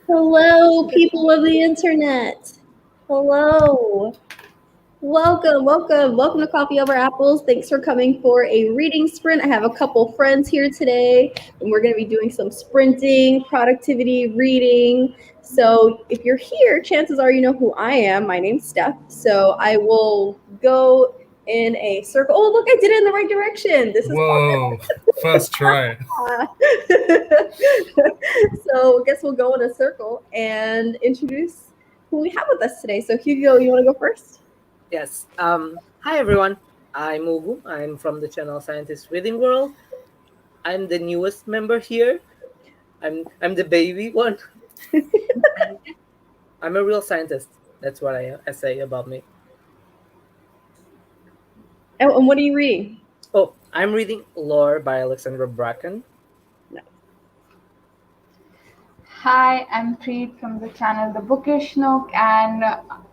Hello, people of the internet. Hello. Welcome to Coffee Over Apples. Thanks for coming for a reading sprint. I have a couple friends here today, and we're going to be doing some sprinting, productivity, reading. So if you're here, chances are you know who I am. My name's Steph. So I will go in a circle. Oh, look, I did it in the right direction. This is Whoa, first try. So I guess we'll go in a circle and introduce who we have with us today. So Hugo, you want to go first? Yes. Hi everyone. I'm Ugu. I'm from the channel Scientist Reading World. I'm the newest member here. I'm the baby one. I'm a real scientist. That's what I say about me. And what are you reading? Oh, I'm reading Lore by Alexandra Bracken. Hi, I'm Preet from the channel The Bookish Nook, and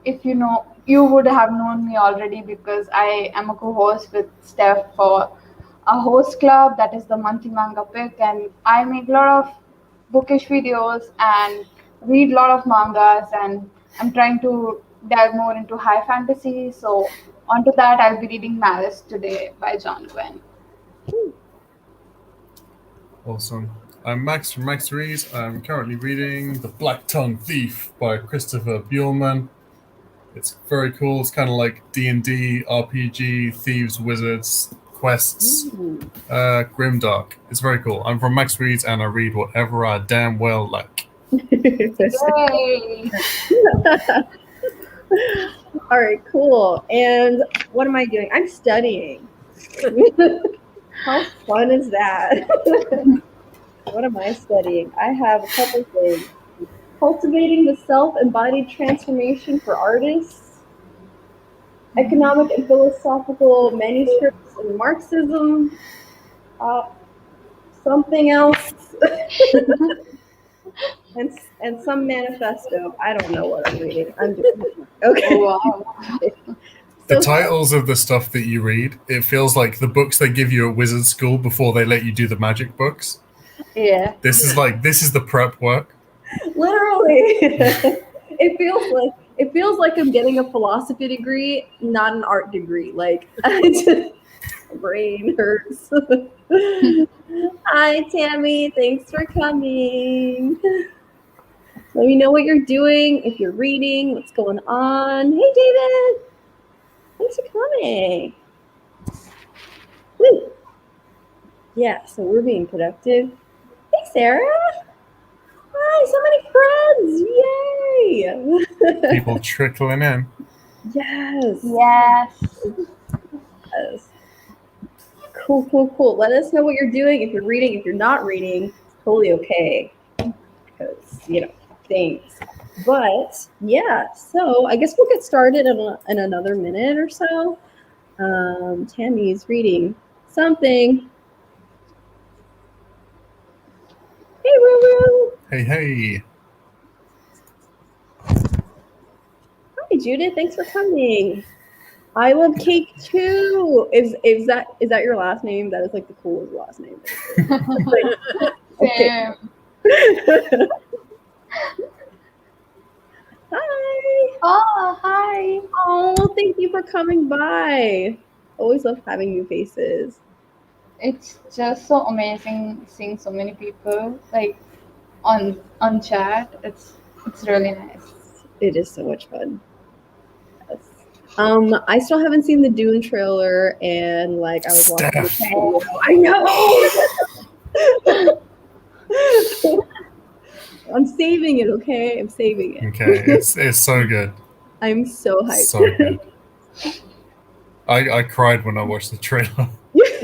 if you know, you would have known me already because I am a co-host with Steph for a host club that is the monthly manga pick, and I make a lot of bookish videos and read a lot of mangas, and I'm trying to delve more into high fantasy. So onto that, I'll be reading Malice today by John Gwen. Awesome. I'm Max from Max Reads. I'm currently reading The Black Tongue Thief by Christopher Buehlman. It's very cool. It's kind of like D&D, RPG, thieves, wizards, quests, grimdark. It's very cool. I'm from Max Reads and I read whatever I damn well like. Yay! All right, cool. And what am I doing? I'm studying. How fun is that? What am I studying? I have a couple things. Cultivating the self-embodied transformation for artists, economic and philosophical manuscripts in Marxism, something else, and some manifesto. I don't know what I'm reading. I'm doing okay. Wow. The titles of the stuff that you read, it feels like the books they give you at wizard school before they let you do the magic books. Yeah. This is the prep work. Literally. It feels like I'm getting a philosophy degree, not an art degree. Like my brain hurts. Hi Tammy, thanks for coming. Let me know what you're doing, if you're reading, what's going on. Hey David, thanks for coming. Woo. Yeah, so we're being productive. Hey Sarah. Hi, so many friends! Yay! People trickling in. Yes. Cool. Let us know what you're doing. If you're reading, if you're not reading, it's totally okay. Because, things. But, yeah, so I guess we'll get started in another minute or so. Tammy's reading something. Hey, Ruru! Hey. Hi, Judith. Thanks for coming. I love cake too. Is that your last name? That is like the coolest last name. Same. Hi. Oh, hi. Oh, thank you for coming by. Always love having new faces. It's just so amazing seeing so many people like on chat. It's really nice. It is so much fun. Yes. I still haven't seen the Dune trailer, and like I was watching the video. I know. I'm saving it, okay? I'm saving it. Okay, it's so good. I'm so hyped. So good. I cried when I watched the trailer.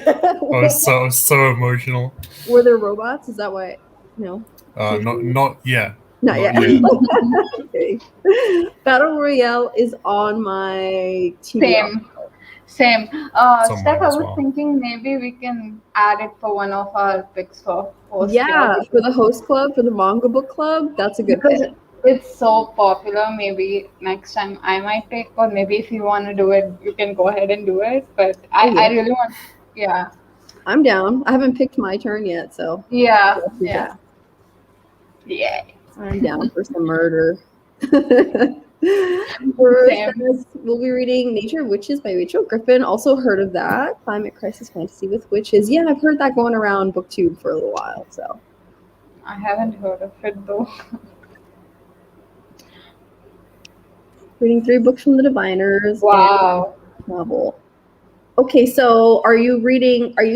I was so emotional. Were there robots? Is that why? No. Not yet. Not yet. Okay. Battle Royale is on my TV. Same. Steph, I was thinking maybe we can add it for one of our picks for host club. For the host club, for the manga book club. That's a good pick. It's so popular. Maybe next time I might take, or maybe if you want to do it, you can go ahead and do it. But I really want, yeah. I'm down. I haven't picked my turn yet, so. Yeah. I'm down for some murder. First, we'll be reading Nature of Witches by Rachel Griffin. Also heard of that. Climate Crisis Fantasy with Witches. Yeah, I've heard that going around BookTube for a little while. So I haven't heard of it though. reading 3 books from the Diviners. Wow. And novel. Okay, so are you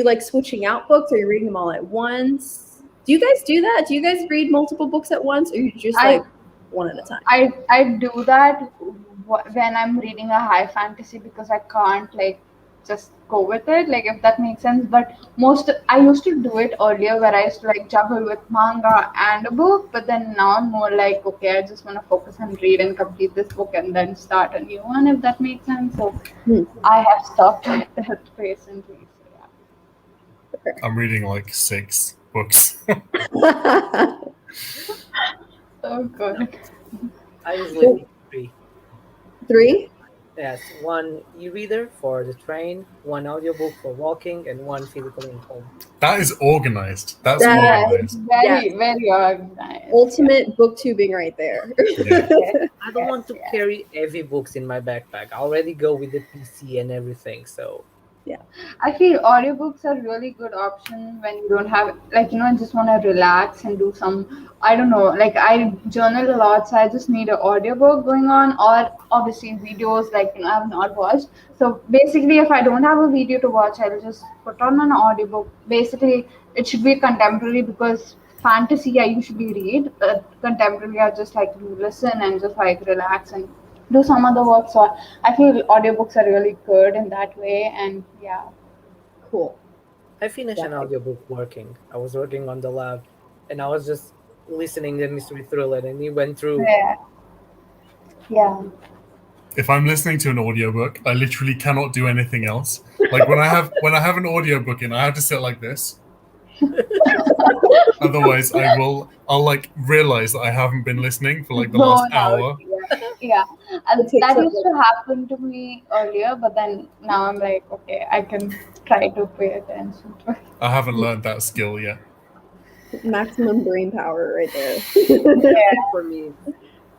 like switching out books? Are you reading them all at once? Do you guys do that? Do you guys read multiple books at once, or you just like one at a time? I do that when I'm reading a high fantasy because I can't like just go with it, like if that makes sense. But I used to do it earlier where I used to like juggle with manga and a book, but then now I'm more like, okay, I just want to focus and read and complete this book and then start a new one, if that makes sense. So I have stopped with that recently. So yeah. I'm reading like 6 books. So good. I usually read 3. 3? Yes, 1 e-reader for the train, 1 audiobook for walking, and 1 physical in home. That is organized. That's That organized. Very organized. Ultimate booktubing right there. Yeah. I don't want to carry heavy books in my backpack. I already go with the PC and everything, so I feel audiobooks are really good option when you don't have just want to relax and do some, I don't know, like I journal a lot, so I just need an audiobook going on, or obviously videos I have not watched. So basically if I don't have a video to watch, I'll just put on an audiobook. Basically it should be contemporary because fantasy I usually read, but contemporary I just like to listen and just like relax and do some other work. So I feel audiobooks are really good in that way, and yeah. Cool. I finished an audiobook working. I was working on the lab and I was just listening to mystery thriller and it went through. Yeah. If I'm listening to an audiobook, I literally cannot do anything else. Like when I have an audiobook in, I have to sit like this. Otherwise I'll like realize that I haven't been listening for like the last hour. Yeah. And that used to happen to me earlier, but then now I'm like, okay, I can try to pay attention to it. I haven't learned that skill yet. Maximum brain power right there. For me,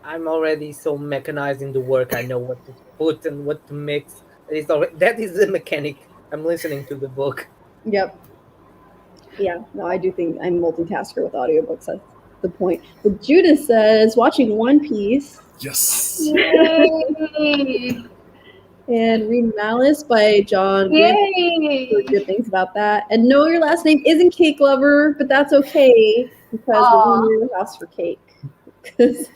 I'm already so mechanized in the work. I know what to put and what to mix. That is the mechanic. I'm listening to the book. Yep. Yeah, no, I do think I'm multitasker with audiobooks. That's the point. But Judith says, watching One Piece. Yes. Yay! And read Malice by John. Yay! Really good things about that. And no, your last name isn't Cake Lover, but that's okay because we're going to your house for cake. Because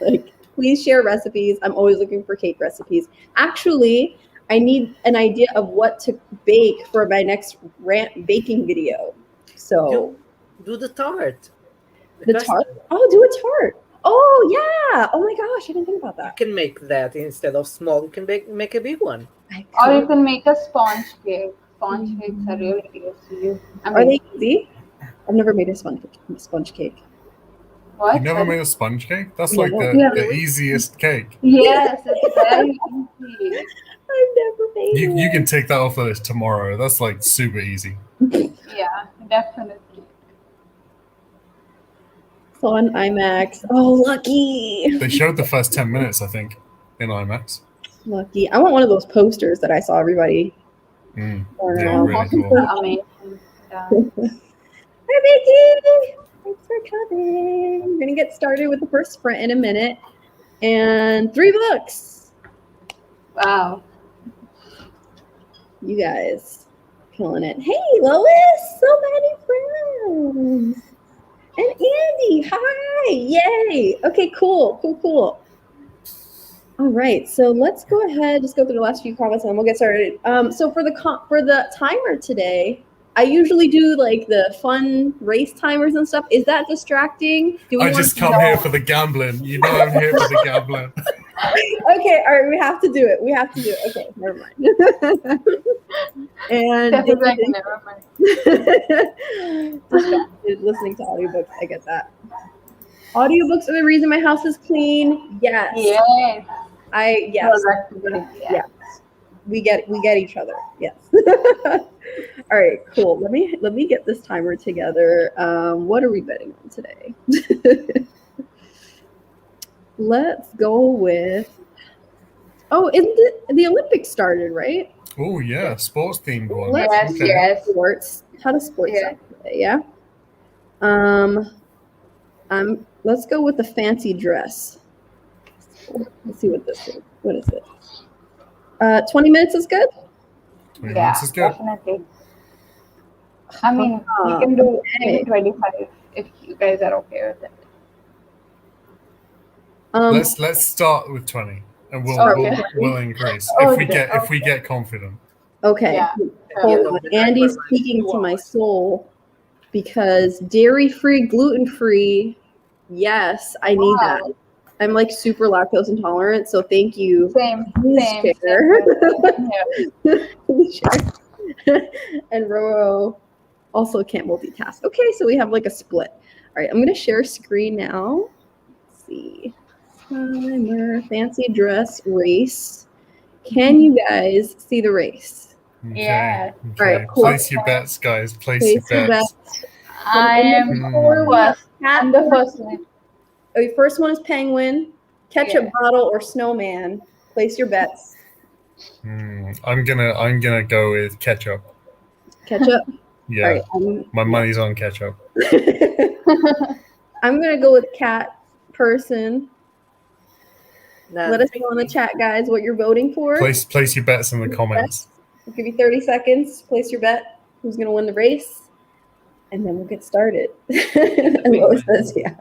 please share recipes. I'm always looking for cake recipes. Actually, I need an idea of what to bake for my next baking video. So do the tart. The tart? Oh, do a tart. Oh yeah. Oh my gosh, I didn't think about that. You can make that instead of small. You can make a big one. Or you can make a sponge cake. Sponge cakes are really tasty. Are they easy? I've never made a sponge cake. What? You never made a sponge cake? That's like the easiest cake. Yes, it's very easy. I've never made it. You can take that off the list tomorrow. That's like super easy. Yeah, definitely. So on IMAX. Oh, lucky. They showed the first 10 minutes, I think, in IMAX. Lucky. I want one of those posters that I saw everybody. Yeah, really cool. Amazing. Yeah. Hi, Vicky. Thanks for coming. We're going to get started with the first sprint in a minute. And 3 books. Wow. You guys killing it. Hey, Lois. So many friends. And Andy. Hi. Yay. Okay, cool. All right, so let's go ahead, just go through the last few comments and then we'll get started. So for the timer today, I usually do like the fun race timers and stuff. Is that distracting? I just come here for the gambling. You know I'm here for the gambling. Okay, all right, we have to do it. Okay, never mind. And never mind. Distracted listening to audiobooks, I get that. Audiobooks are the reason my house is clean. Yes. Yes. Yes. We get each other. Yes. All right, cool. Let me get this timer together. What are we betting on today? Let's go with. Oh, isn't it the Olympics started, right? Oh yeah, sports themed one. Let's Yes, Okay. yes. sports. How does sports Yeah. sound today? Yeah. Let's go with the fancy dress. Let's see what this is. What is it? 20 minutes is good. 20 Yeah, minutes is good. definitely. I mean, we Ah, can do okay. maybe 25 if you guys are okay with it. Let's start with 20, and Okay. we'll increase Okay, if we get confident. Okay. Yeah. Hold Yeah. on. Andy's speaking to my soul because dairy-free, gluten-free. Yes, I need that. Wow. I'm like super lactose intolerant, so thank you. Same. Chair. Yeah. And Roro also can't multitask. Okay, so we have like a split. All right, I'm gonna share screen now. Let's see. Timer, fancy dress, race. Can you guys see the race? Okay. Yeah. Okay. All right, cool. Place your bets, guys. Place your bets. I am first. I'm the first one. Okay, first one is penguin, ketchup Yeah. bottle, or snowman. Place your bets. I'm gonna go with ketchup. Ketchup. Yeah. All right, My money's on ketchup. I'm gonna go with cat person. Nah, Let us know in the chat, guys, what you're voting for. Place your bets in the comments. I'll give you 30 seconds. Place your bet. Who's gonna win the race? And then we'll get started. And Lois says, yeah.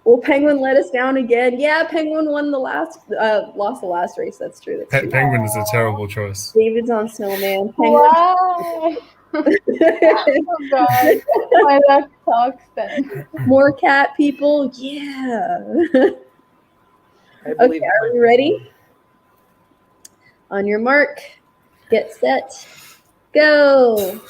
Will Penguin let us down again? Yeah, Penguin won the lost the last race. That's true. That's true. Penguin is a terrible choice. David's on Snowman. Penguin. Why? Oh God. My luck sucks then. More cat people. Yeah. I believe Okay, are we ready? On your mark, get set, go.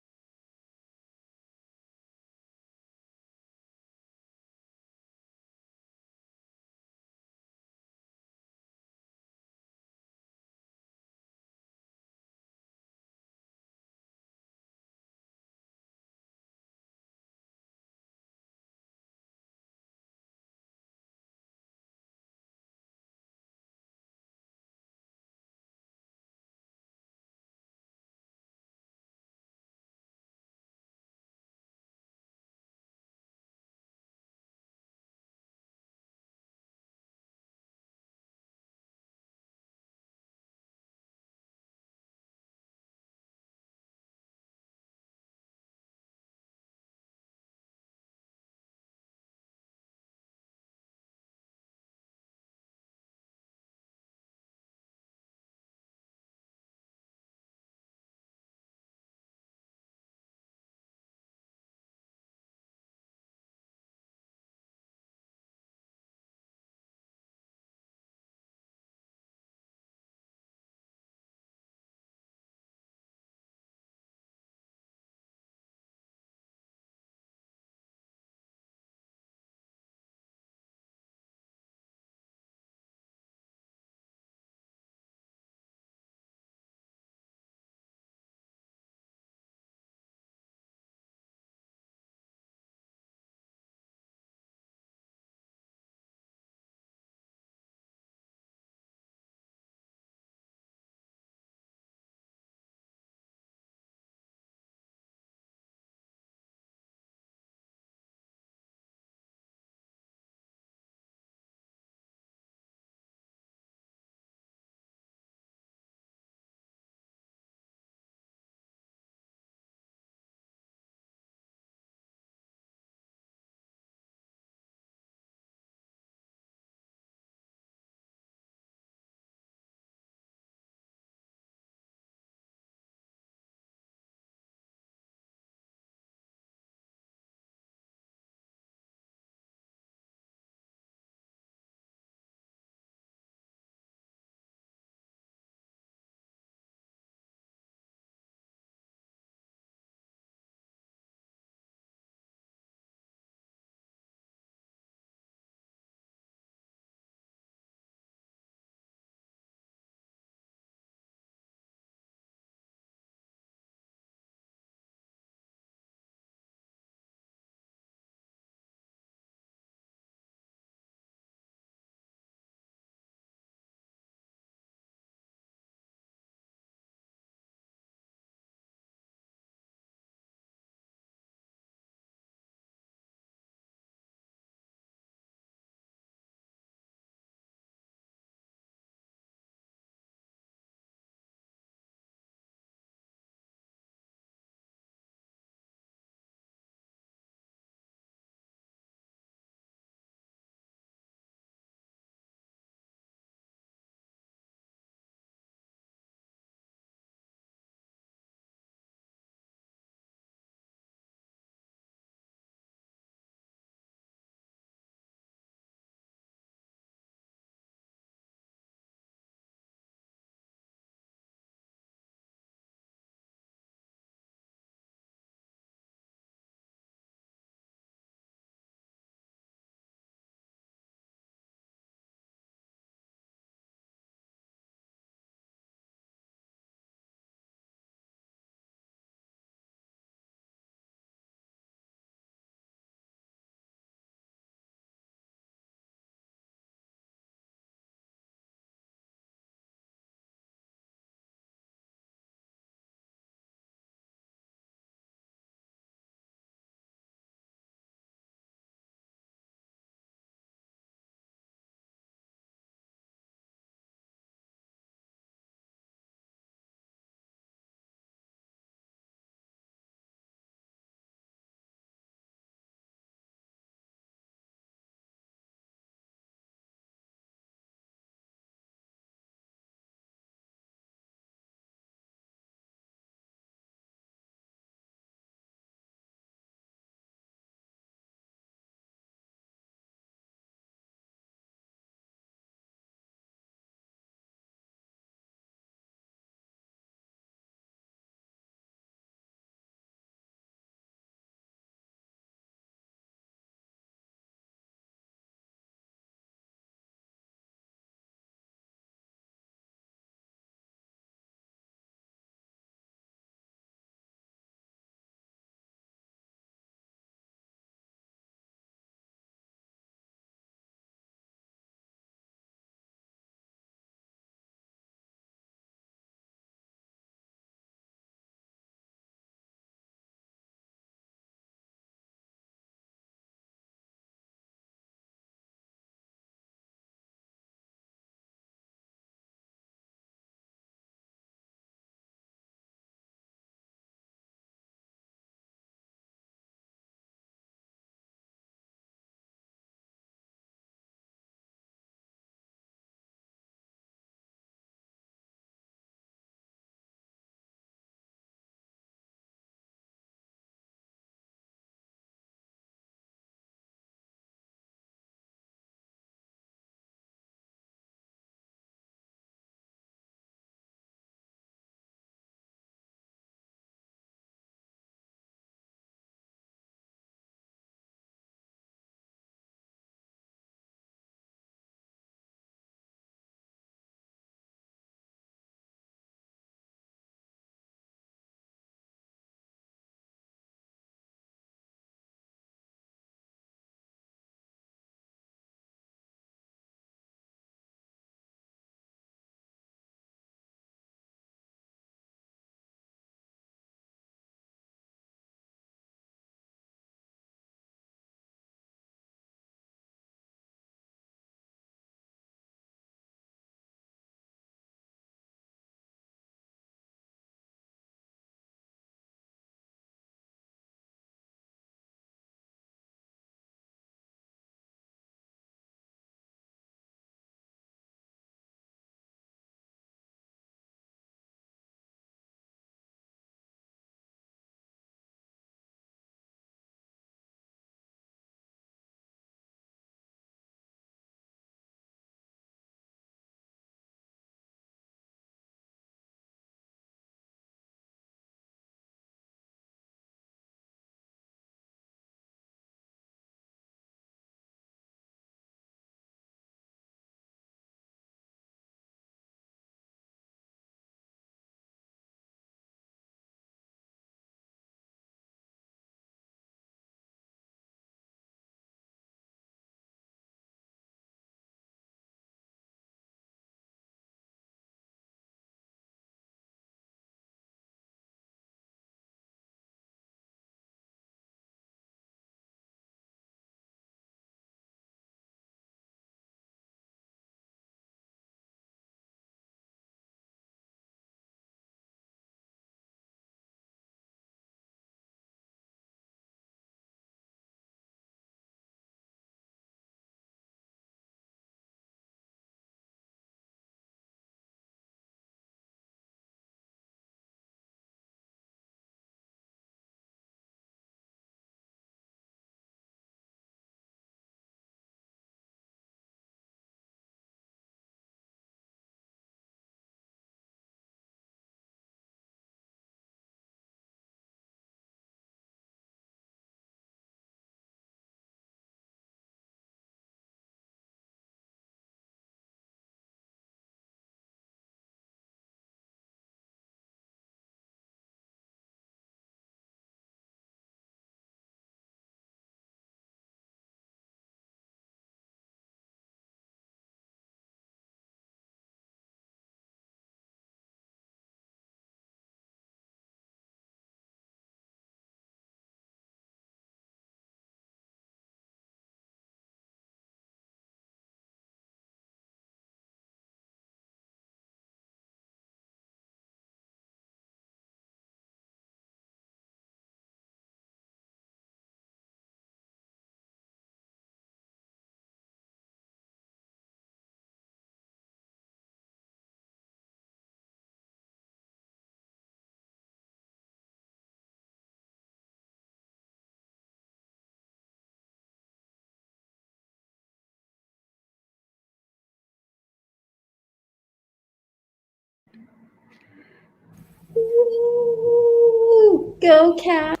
Woo! Go cat!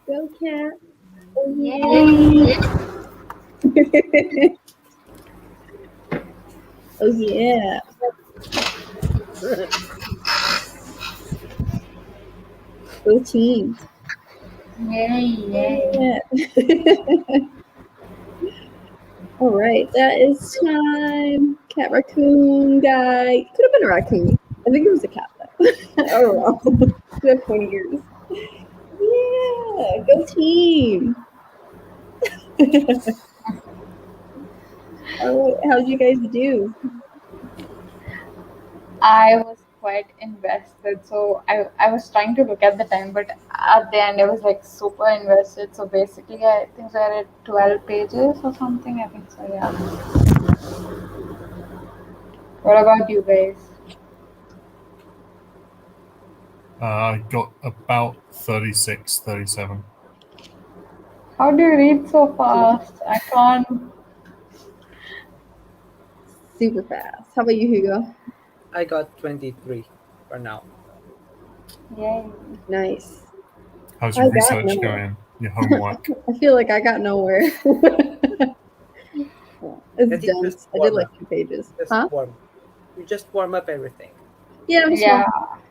Go cat! Oh, Yay! oh yeah! Go team! Yay! Yeah. All right, that is time. Cat raccoon guy. Could have been a raccoon. I think it was a cat though. I don't know. We have pointy ears. Yeah, go team. All right, how'd you guys do? I was quite invested, so I was trying to look at the time, but at the end I was like super invested. So basically, I think I read 12 pages or something. I think so, yeah. What about you guys? I got about 36, 37. How do you read so fast? I can't. Super fast. How about you, Hugo? I got 23 for now. Yay. Nice. How's I your got research nowhere. going? Your homework? I feel like I got nowhere. It's Let it dense. just I did warm like up. 2 pages. Just Huh? warm. You just warm up everything. Yeah, I'm Yeah. smart.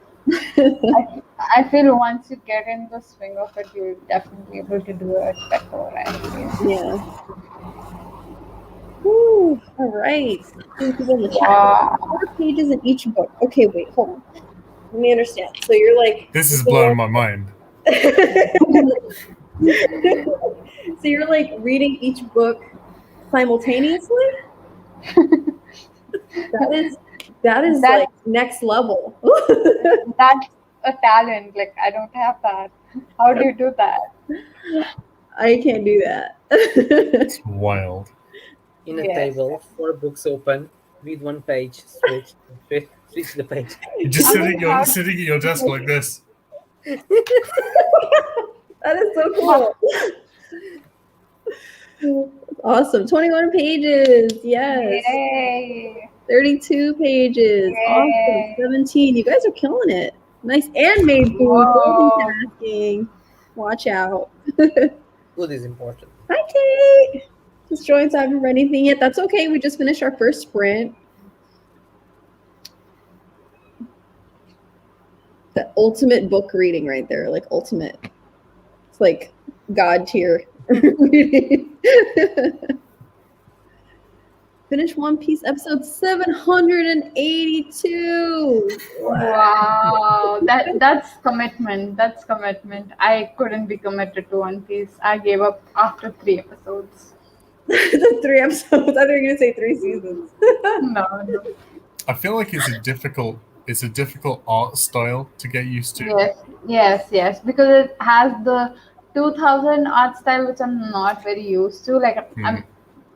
I feel once you get in the swing of it, you'll definitely be able to do it better, I feel. Yeah. Woo. All right. See people in the chat. Wow. 4 pages in each book. Okay, wait, hold on. Let me understand. So you're like. This is blowing my mind. So you're like reading each book simultaneously? That is That- like next level. That's a talent. Like, I don't have that. How do you do that? I can't do that. It's wild. In a Yes. table, 4 books open, read 1 page, switch the page. You're just I sitting, mean, you're how- sitting at your desk like this. That is so cool. Awesome. 21 pages. Yes. Yay. 32 pages. Awesome. Yay. 17. You guys are killing it. Nice. And made food. Whoa. Multitasking. Watch out. Food is important. Hi, Kate. Just joined, so I haven't read anything yet. That's okay. We just finished our first sprint. The ultimate book reading right there. Like, ultimate. It's like God tier reading. Finish One Piece episode 782. Wow. That's commitment. That's commitment. I couldn't be committed to One Piece. I gave up after 3 episodes. The 3 episodes. I thought you were gonna say 3 seasons. No. I feel like it's a difficult art style to get used to. Yes. Because it has the 2000 art style, which I'm not very used to. Like,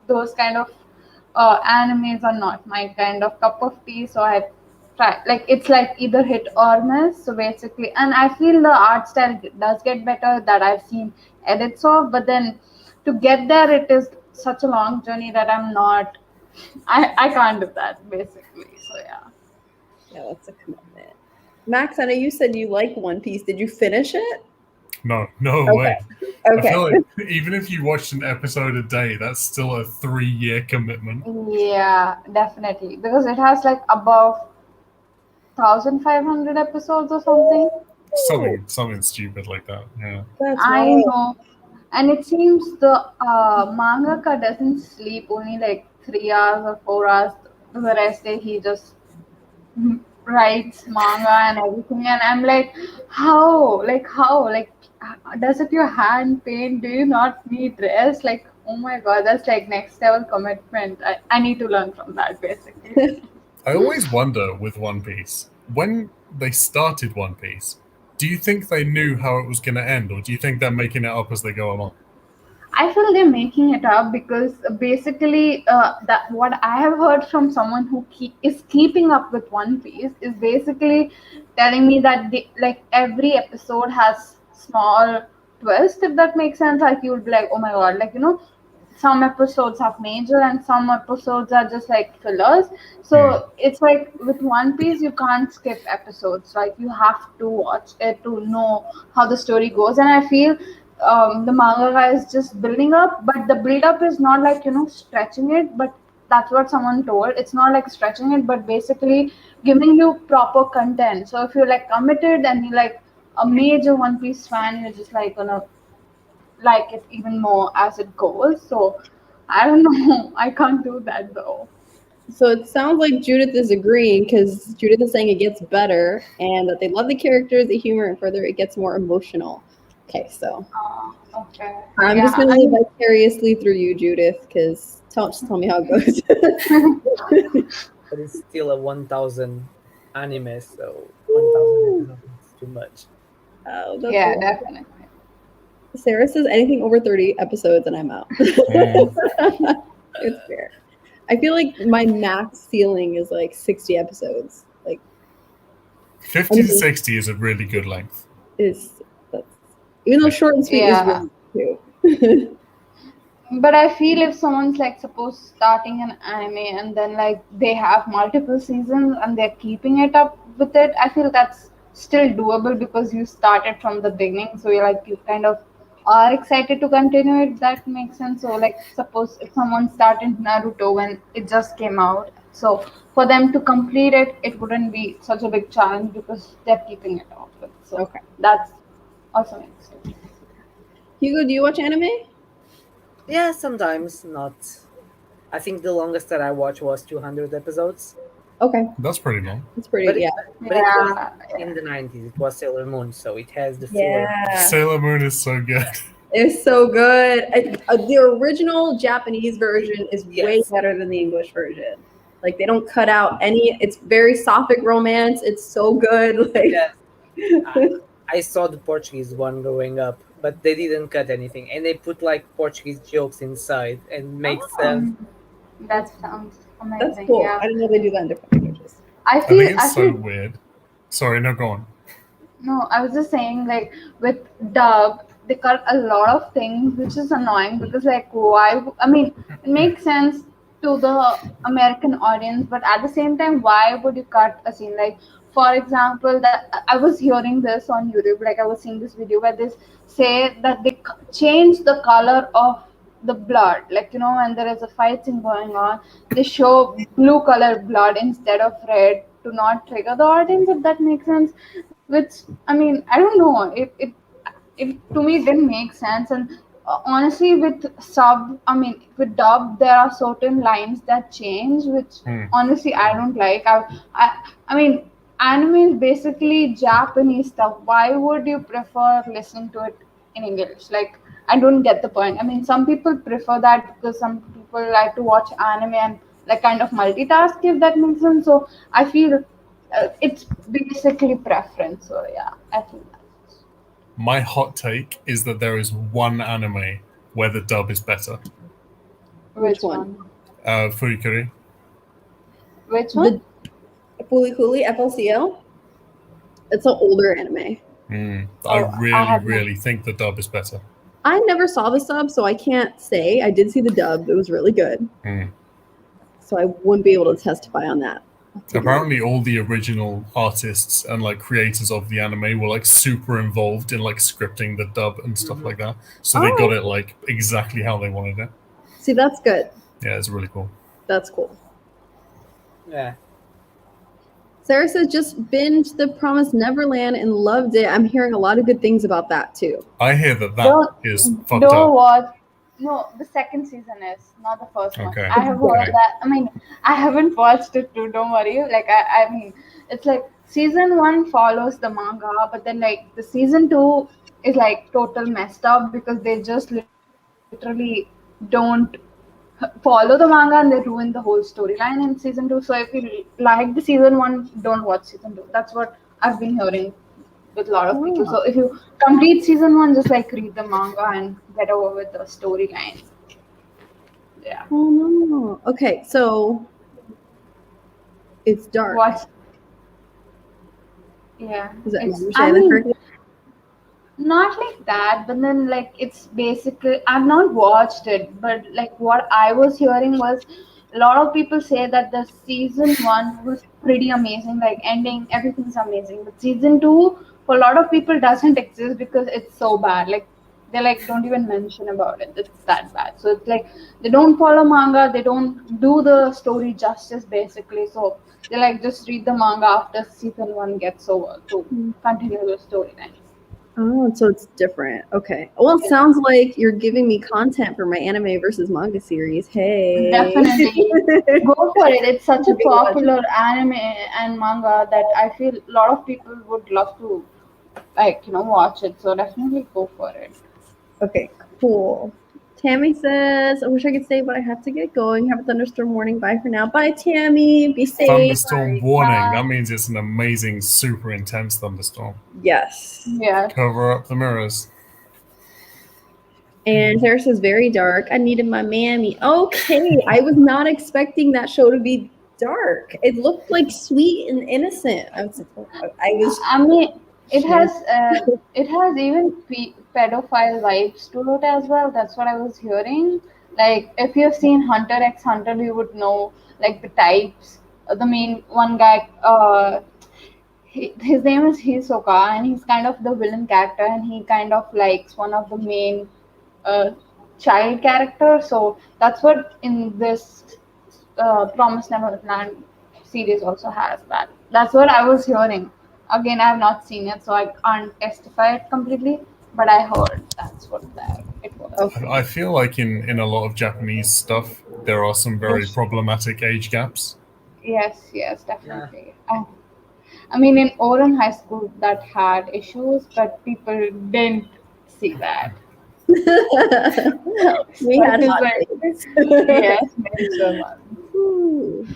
those kind of animes are not my kind of cup of tea. So I try. Like, it's like either hit or miss. So basically, and I feel the art style does get better that I've seen edits of. But then to get there, it is such a long journey that I'm not. I can't do that basically. So yeah. Yeah, that's a commitment. Max, I know you said you like One Piece. Did you finish it? No Okay. way. I Okay. feel like even if you watched an episode a day, that's still a 3-year commitment. Yeah, definitely. Because it has like above 1500 episodes or something. Something stupid like that. Yeah. That's I wild. know. And it seems the mangaka doesn't sleep only like 3 hours or 4 hours. The rest day he just writes manga and everything. And I'm like, how? Like, does it your hand pain? Do you not need rest? Like, oh my god, that's like next level commitment. I need to learn from that basically. I always wonder with One Piece, when they started One Piece, do you think they knew how it was going to end, or do you think they're making it up as they go along? I feel they're making it up because basically, that what I have heard from someone who is keeping up with One Piece is basically telling me that like every episode has small twist, if that makes sense. Like, you would be like, oh my god, like, some episodes have major and some episodes are just like fillers. So it's like with One Piece, you can't skip episodes. Like you have to watch it to know how the story goes. And I feel the manga is just building up, but the build up is not like stretching it, but that's what someone told. It's not like stretching it, but basically giving you proper content. So if you're like committed and you're like a major One Piece fan, you're just like gonna like it even more as it goes. So I don't know. I can't do that though. So it sounds like Judith is agreeing because Judith is saying it gets better and that they love the characters, the humor, and further it gets more emotional. Okay, so Okay. I'm just gonna live vicariously through you, Judith, because just tell me how it goes. But it's still a 1,000 anime, so 1,000 is too much. Oh, that's Yeah, definitely. Sarah says anything over 30 episodes and I'm out. It's fair. I feel like my max ceiling is like 60 episodes. Like 50 to 60 is a really good length. Even though short and sweet is really too. But I feel if someone's like suppose starting an anime and then like they have multiple seasons and they're keeping it up with it, I feel that's still doable because you started from the beginning. So you kind of are excited to continue it. That makes sense. So like suppose if someone started Naruto when it just came out, so for them to complete it, it wouldn't be such a big challenge because they're keeping it up with. So that's also makes sense. Hugo, do you watch anime? Yeah, sometimes not. I think the longest that I watched was 200 episodes. Okay. That's pretty long. It's pretty, But it was in the 90s. It was Sailor Moon, so it has the feel. Sailor Moon is so good. It's so good. The original Japanese version is way better than the English version. Like they don't cut out any. It's very sapphic romance. It's so good. Like I saw the Portuguese one growing up, but they didn't cut anything, and they put like Portuguese jokes inside and make sense. That sounds amazing. That's cool. Yeah. I didn't know they do that in different languages. I think it's I so weird. Sorry, no, go on. No, I was just saying, like, with dub, they cut a lot of things, which is annoying because, like, why? I mean, it makes sense to the American audience, but at the same time, why would you cut a scene? Like, for example, that I was hearing this on YouTube, like, I was seeing this video where they say that they change the color of the blood, like, when there is a fight scene going on, they show blue colored blood instead of red to not trigger the audience, if that makes sense. Which, I mean, I don't know, it to me didn't make sense. And honestly, with with dub, there are certain lines that change, which honestly I don't like. I mean, anime is basically Japanese stuff. Why would you prefer listening to it in English? Like, I don't get the point. I mean, some people prefer that because some people like to watch anime and like kind of multitask, if that makes sense. So I feel it's basically preference. So yeah, I feel that. My hot take is that there is one anime where the dub is better. Which one? Furikuri. Which one? Fooly Cooly, FLCL. It's an older anime. I really think the dub is better. I never saw the sub, so I can't say. I did see the dub. It was really good. So I wouldn't be able to testify on that. Apparently all the original artists and like creators of the anime were like super involved in like scripting the dub and stuff like that. So they got it like exactly how they wanted it. See, that's good. Yeah, it's really cool. That's cool. Yeah. Sarah says just binged The Promised Neverland and loved it. I'm hearing a lot of good things about that too. I hear that is fucked up. Don't watch. No, the second season is not the first one. I have heard that. I mean, I haven't watched it too. Don't worry. Like, I mean, it's like season 1 follows the manga, but then like the season 2 is like total messed up because they just literally don't follow the manga and they ruin the whole storyline in season 2. So if you like the season 1, don't watch season 2. That's what I've been hearing with a lot of people. So if you complete season 1, just like read the manga and get over with the storyline. Yeah. Oh no. Okay, so it's dark. What? Yeah. Is that correctly? Not like that, but then like it's basically I've not watched it, but like what I was hearing was a lot of people say that the season 1 was pretty amazing, like ending, everything's amazing. But season 2 for a lot of people doesn't exist because it's so bad. Like they like don't even mention about it. It's that bad. So it's like they don't follow manga, they don't do the story justice basically. So they like just read the manga after season 1 gets over to continue the storyline. Oh, so it's different. Okay. Well, it sounds like you're giving me content for my anime versus manga series. Hey. Definitely. Go for it. It's such That's a a good one. popular anime and manga that I feel a lot of people would love to watch it. So definitely go for it. Okay, cool. Tammy says, I wish I could stay, but I have to get going. Have a thunderstorm warning. Bye for now. Bye, Tammy. Be safe. Thunderstorm warning. That Bye. means it's an amazing, super intense thunderstorm. Yes. Yes. Cover up the mirrors. And Sarah says, very dark. I needed my mammy. Okay, I was not expecting that show to be dark. It looked like sweet and innocent. I was. I mean, it Yeah. has even pedophile vibes to it as well. That's what I was hearing. Like if you've seen Hunter x Hunter, you would know like the types. The main one guy, his name is Hisoka, and he's kind of the villain character, and he kind of likes one of the main uh, child characters. So that's what in this Promise Neverland series also has that. That's what I was hearing. Again, I have not seen it, so I can't testify it completely. But I heard that's what it was. Okay. I feel like in a lot of Japanese stuff, there are some very Yes, problematic age gaps. yes, yes, Yeah. definitely. I mean, in Oren High School, that had issues, but people didn't see that. We But had it's hot like, takes. yes, major one. Ooh.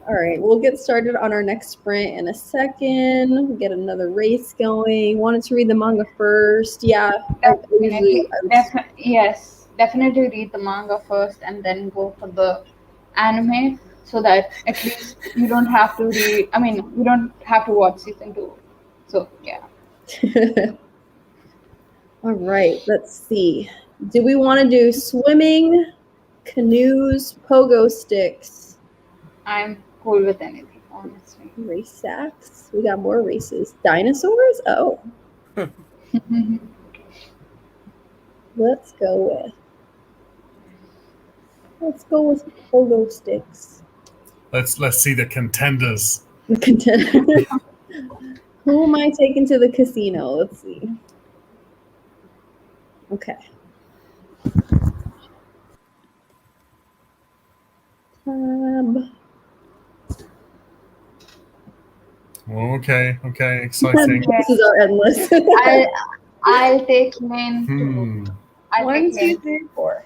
All right, we'll get started on our next sprint in a second. We'll get another race going. Wanted to read the manga first. Yeah, I usually Definitely, I would. yes, definitely read the manga first and then go for the anime so that at least you don't have to read. I mean, you don't have to watch season 2. So yeah, All right, let's see. Do we want to do swimming, canoes, pogo sticks, I'm cool with anything, honestly. race sacks? We got more races. Dinosaurs? Oh, let's go with. Let's go with pogo sticks. Let's see the contenders. Who am I taking to the casino? Let's see. Okay. Tab. Okay, exciting. Choices are endless. I'll take lane 2. I'll One, take two, lane three, four.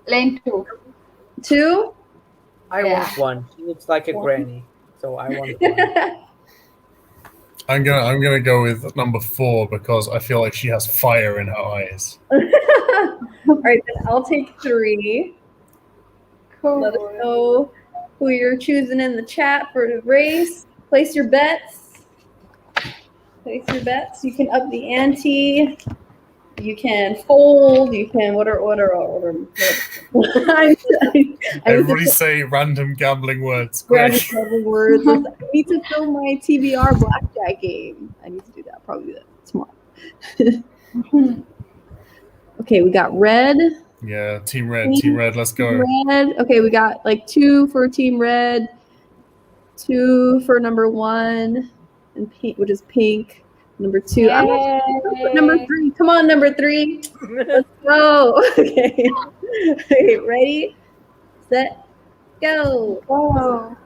lane 2. 2? I Yeah. want one. She looks like a One. granny, so I want one. I'm gonna go with number 4 because I feel like she has fire in her eyes. All right, then I'll take 3. Let us Cool. know who you're choosing in the chat for the race. Place your bets. Place your bets. You can up the ante. You can fold. You can what Everybody say random gambling words. random Great. random words. I need to film my TBR blackjack game. I need to do that. Probably that tomorrow. Okay, we got red. Yeah, Team Red, let's go. Red. Okay, we got like 2 for Team Red, 2 for number 1, and pink, which is pink. Number 2. I'm gonna put number 3. Come on, number 3. Let's go. Okay. Okay, ready, set, go. Oh.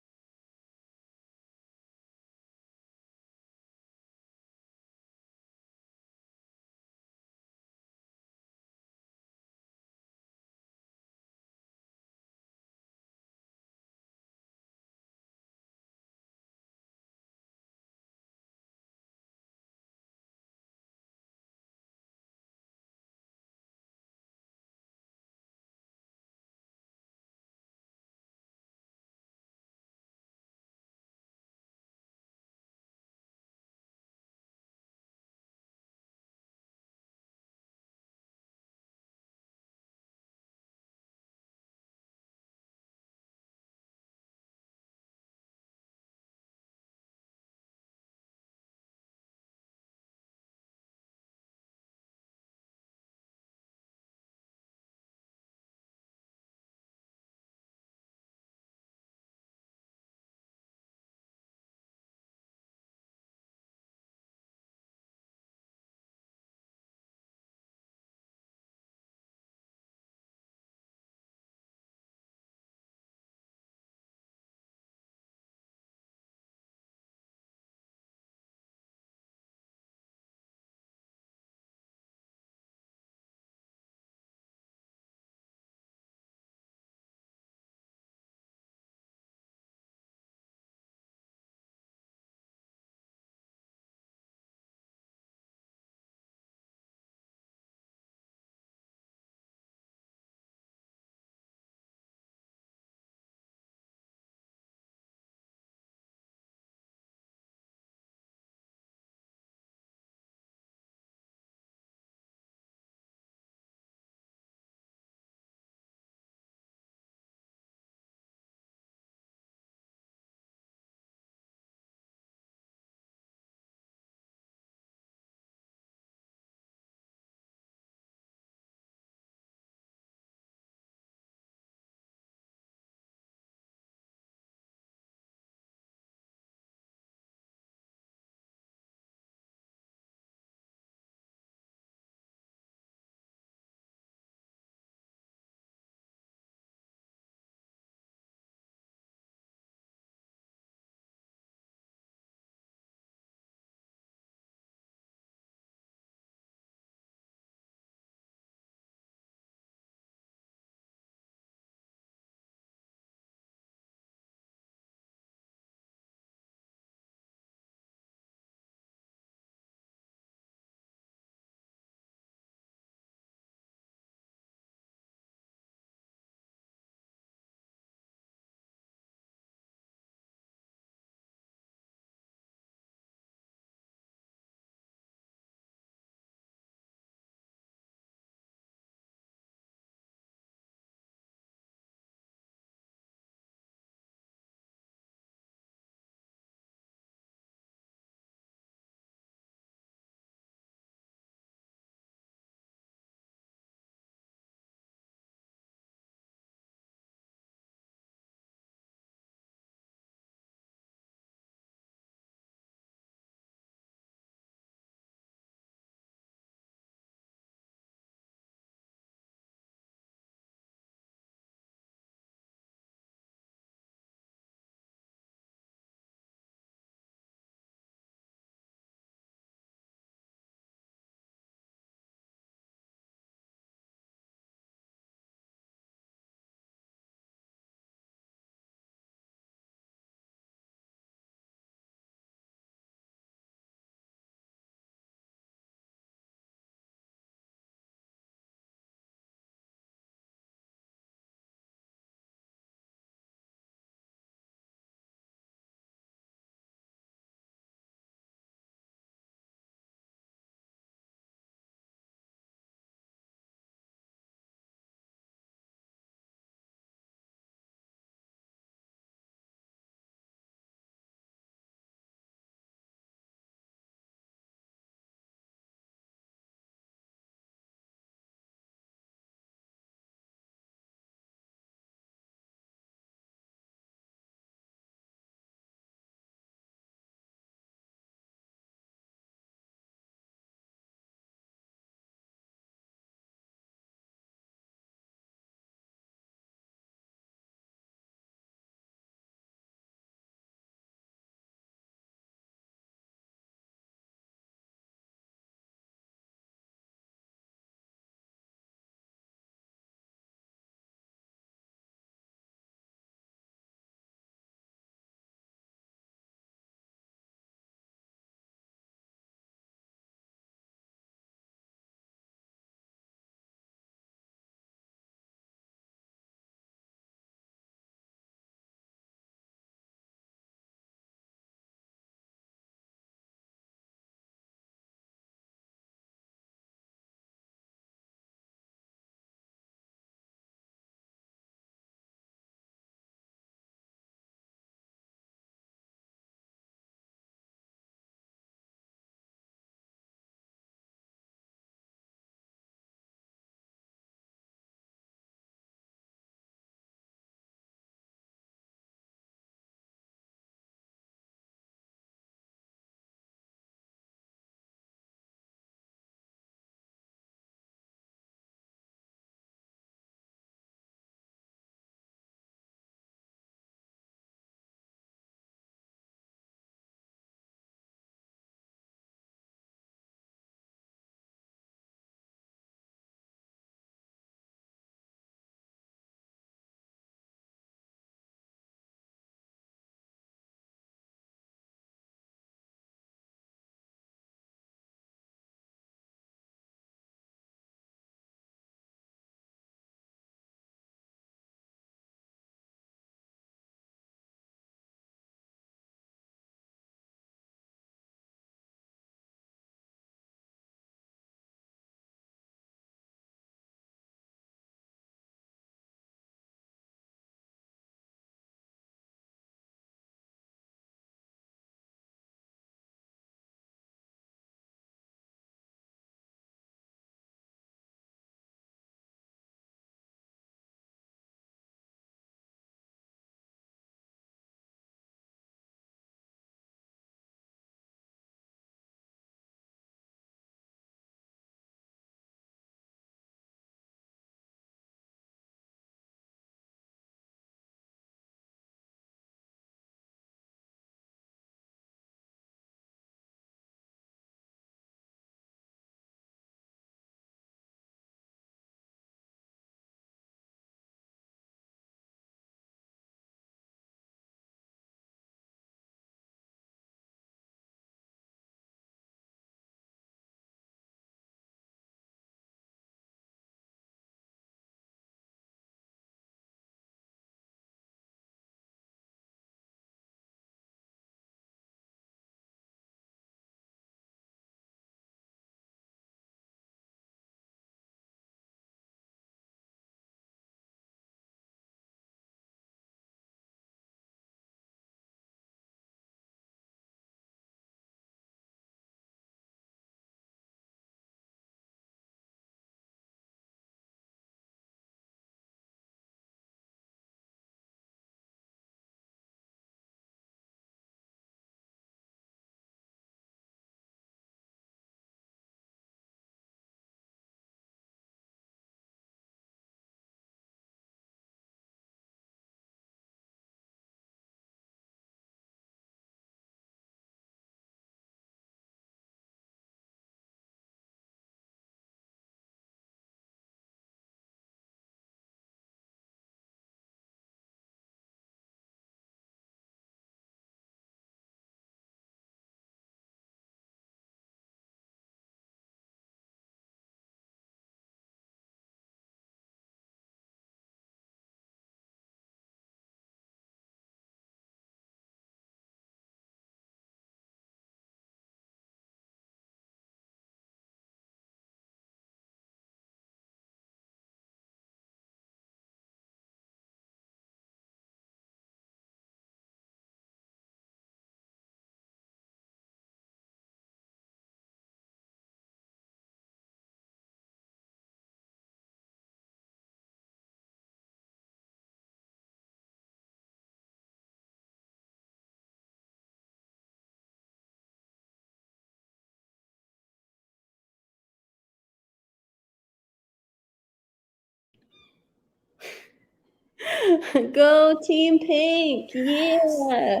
Go Team Pink! Yeah!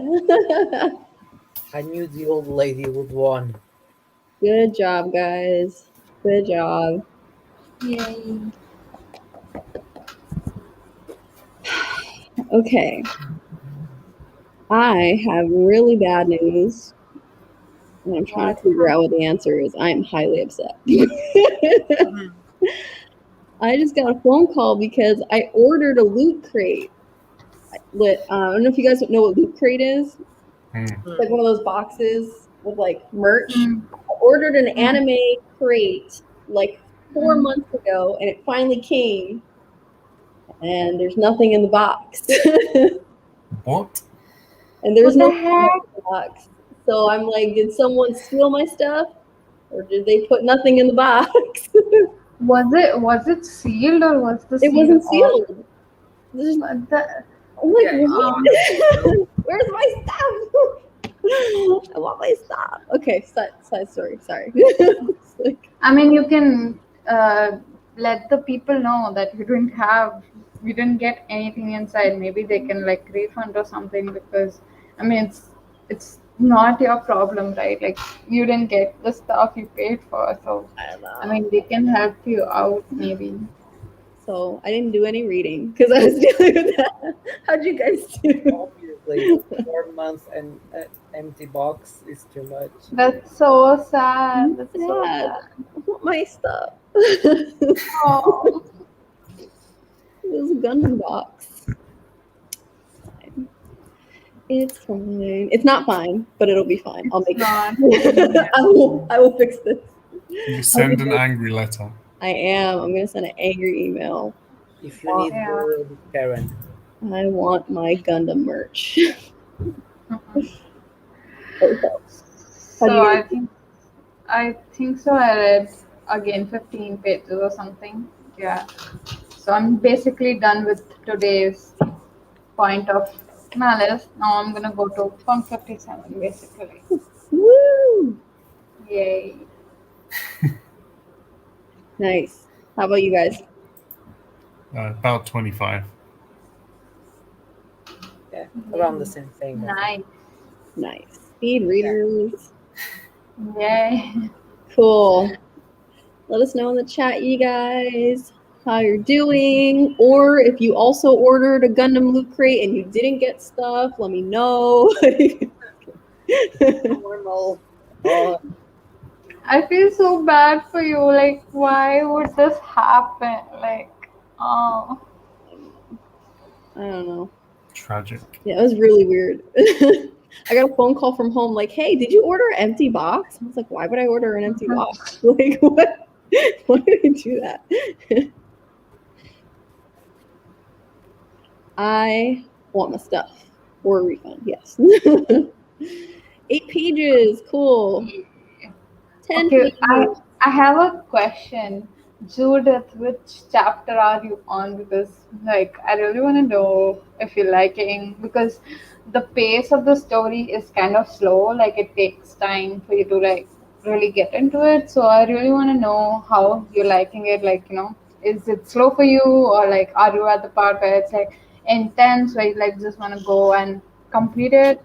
I knew the old lady would win. Good job, guys. Good job. Yay. Okay. I have really bad news. And I'm trying to figure out what the answer is. I'm highly upset. I just got a phone call because I ordered a loot crate. I don't know if you guys know what loot crate is. It's like one of those boxes with like merch. Mm. I ordered an anime crate like 4 months ago, and it finally came. And there's nothing in the box. What? And there's What no the heck? box. So I'm like, did someone steal my stuff? Or did they put nothing in the box? Was it sealed or was the It seal wasn't off? sealed. There's- What the- I'm like, Yeah, what? Where's my stuff? I want my stuff. Okay, side story. Sorry. It's like, I mean, you can let the people know that you didn't get anything inside. Maybe they can like refund or something because I mean it's not your problem, right? Like you didn't get the stuff you paid for, so I don't know. I mean they can help you out maybe. So I didn't do any reading because I was dealing with that. How'd you guys do? obviously, 4 months and an empty box is too much. That's so sad. That's so Sad. sad. I want my stuff. It Oh, was a Gundam box. Fine. It's fine. It's not fine, but it'll be fine. I'll make not. it. I will fix this. You send an angry letter. I am. I'm gonna send an angry email. If you need Yeah. more Karen, I want my Gundam merch. Okay. So do you I think so. I read again 15 pages or something. Yeah. So I'm basically done with today's point of malice. Now I'm gonna go to point 57 basically. Woo! Yay. Nice. How about you guys? About 25. yeah, around the same thing. Nice. Nice. Speed readers. Yay. Cool. Let us know in the chat, you guys, how you're doing. Or if you also ordered a Gundam loot crate and you didn't get stuff, let me know. Normal. Oh, I feel so bad for you. Like, why would this happen? Like, oh. I don't know. Tragic. Yeah, it was really weird. I got a phone call from home like, hey, did you order an empty box? I was like, why would I order an empty box? Like, what? Why did I do that? I want my stuff. Or a refund, yes. 8 pages, cool. 10 Okay, pages. I have a question. Judith, which chapter are you on? Because like I really want to know if you're liking because the pace of the story is kind of slow. Like it takes time for you to like really get into it. So I really want to know how you're liking it. Like is it slow for you or like are you at the part where it's like intense where you like just want to go and complete it?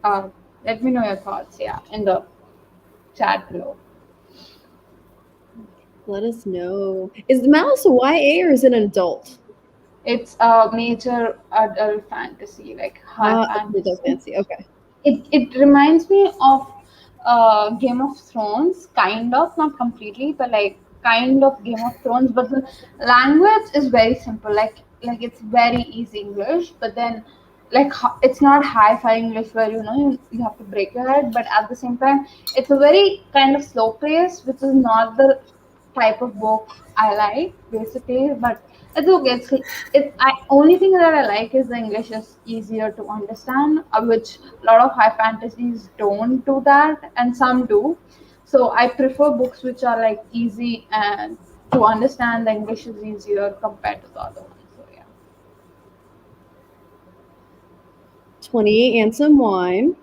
Let me know your thoughts. Yeah, in the chat below. Let us know. Is the Malice a YA or is it an adult? It's a major adult fantasy, like high fantasy. Adult fantasy. Okay. It reminds me of Game of Thrones, kind of, not completely, but like kind of Game of Thrones. But the language is very simple, like it's very easy English. But then, like it's not hi-fi English where you have to break your head. But at the same time, it's a very kind of slow pace, which is not the type of book I like basically. But it's okay. Only thing that I like is the English is easier to understand, which a lot of high fantasies don't do that, and some do. So I prefer books which are like easy and to understand. The English is easier compared to the other ones. So yeah. 28 and some wine.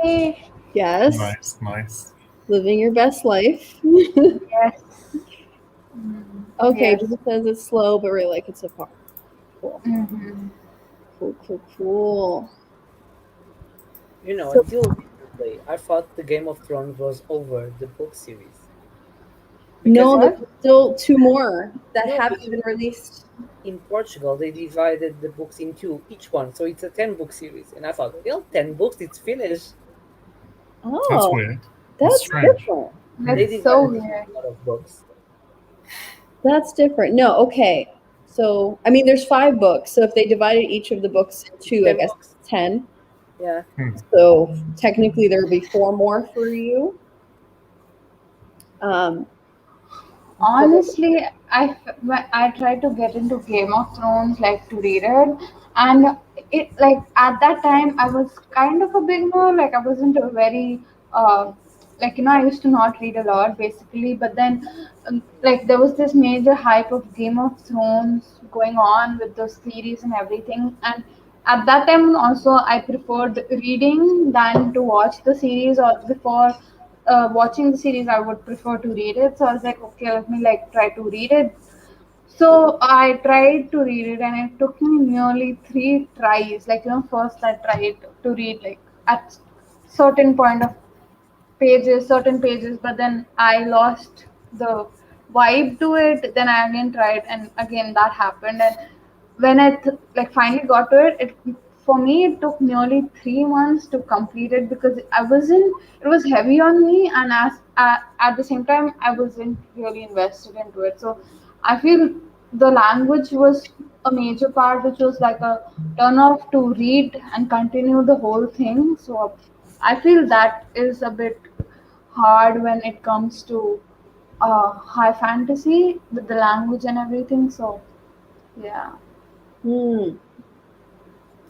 Yay. Yes. Nice. Living your best life. Yes. Okay, Yes. Jessa says it's slow, but really like it so far. Cool. Mm-hmm. Cool. You know, So- until recently, I thought the Game of Thrones was over the book series. No, Because there's still 2 more that No, haven't because- been released. in Portugal, they divided the books into each one, so it's a 10-book series. And I thought, well, 10 books, it's finished. Oh, That's weird. that's strange. different. They That's so divided it weird. into a lot of books. That's different. No, okay. So, I mean, there's 5 books. So if they divided each of the books into, I 10 guess, books. 10. Yeah. So technically, there will be 4 more for you. Honestly, I tried to get into Game of Thrones, like to read it, and it like at that time I was kind of a beginner. Like I wasn't a very like I used to not read a lot basically, but then like there was this major hype of Game of Thrones going on with the series and everything, and at that time also I preferred reading than to watch the series, or before watching the series I would prefer to read it. So I was like, okay, let me like try to read it. So I tried to read it and it took me nearly 3 tries. Like first I tried to read like at certain point of certain pages, but then I lost the vibe to it. Then I again tried, and again that happened. And when I like finally got to it, for me it took nearly 3 months to complete it because I wasn't. It was heavy on me, and at the same time I wasn't really invested into it. So I feel the language was a major part, which was like a turn off to read and continue the whole thing. So I feel that is a bit hard when it comes to high fantasy with the language and everything. So yeah. Hmm.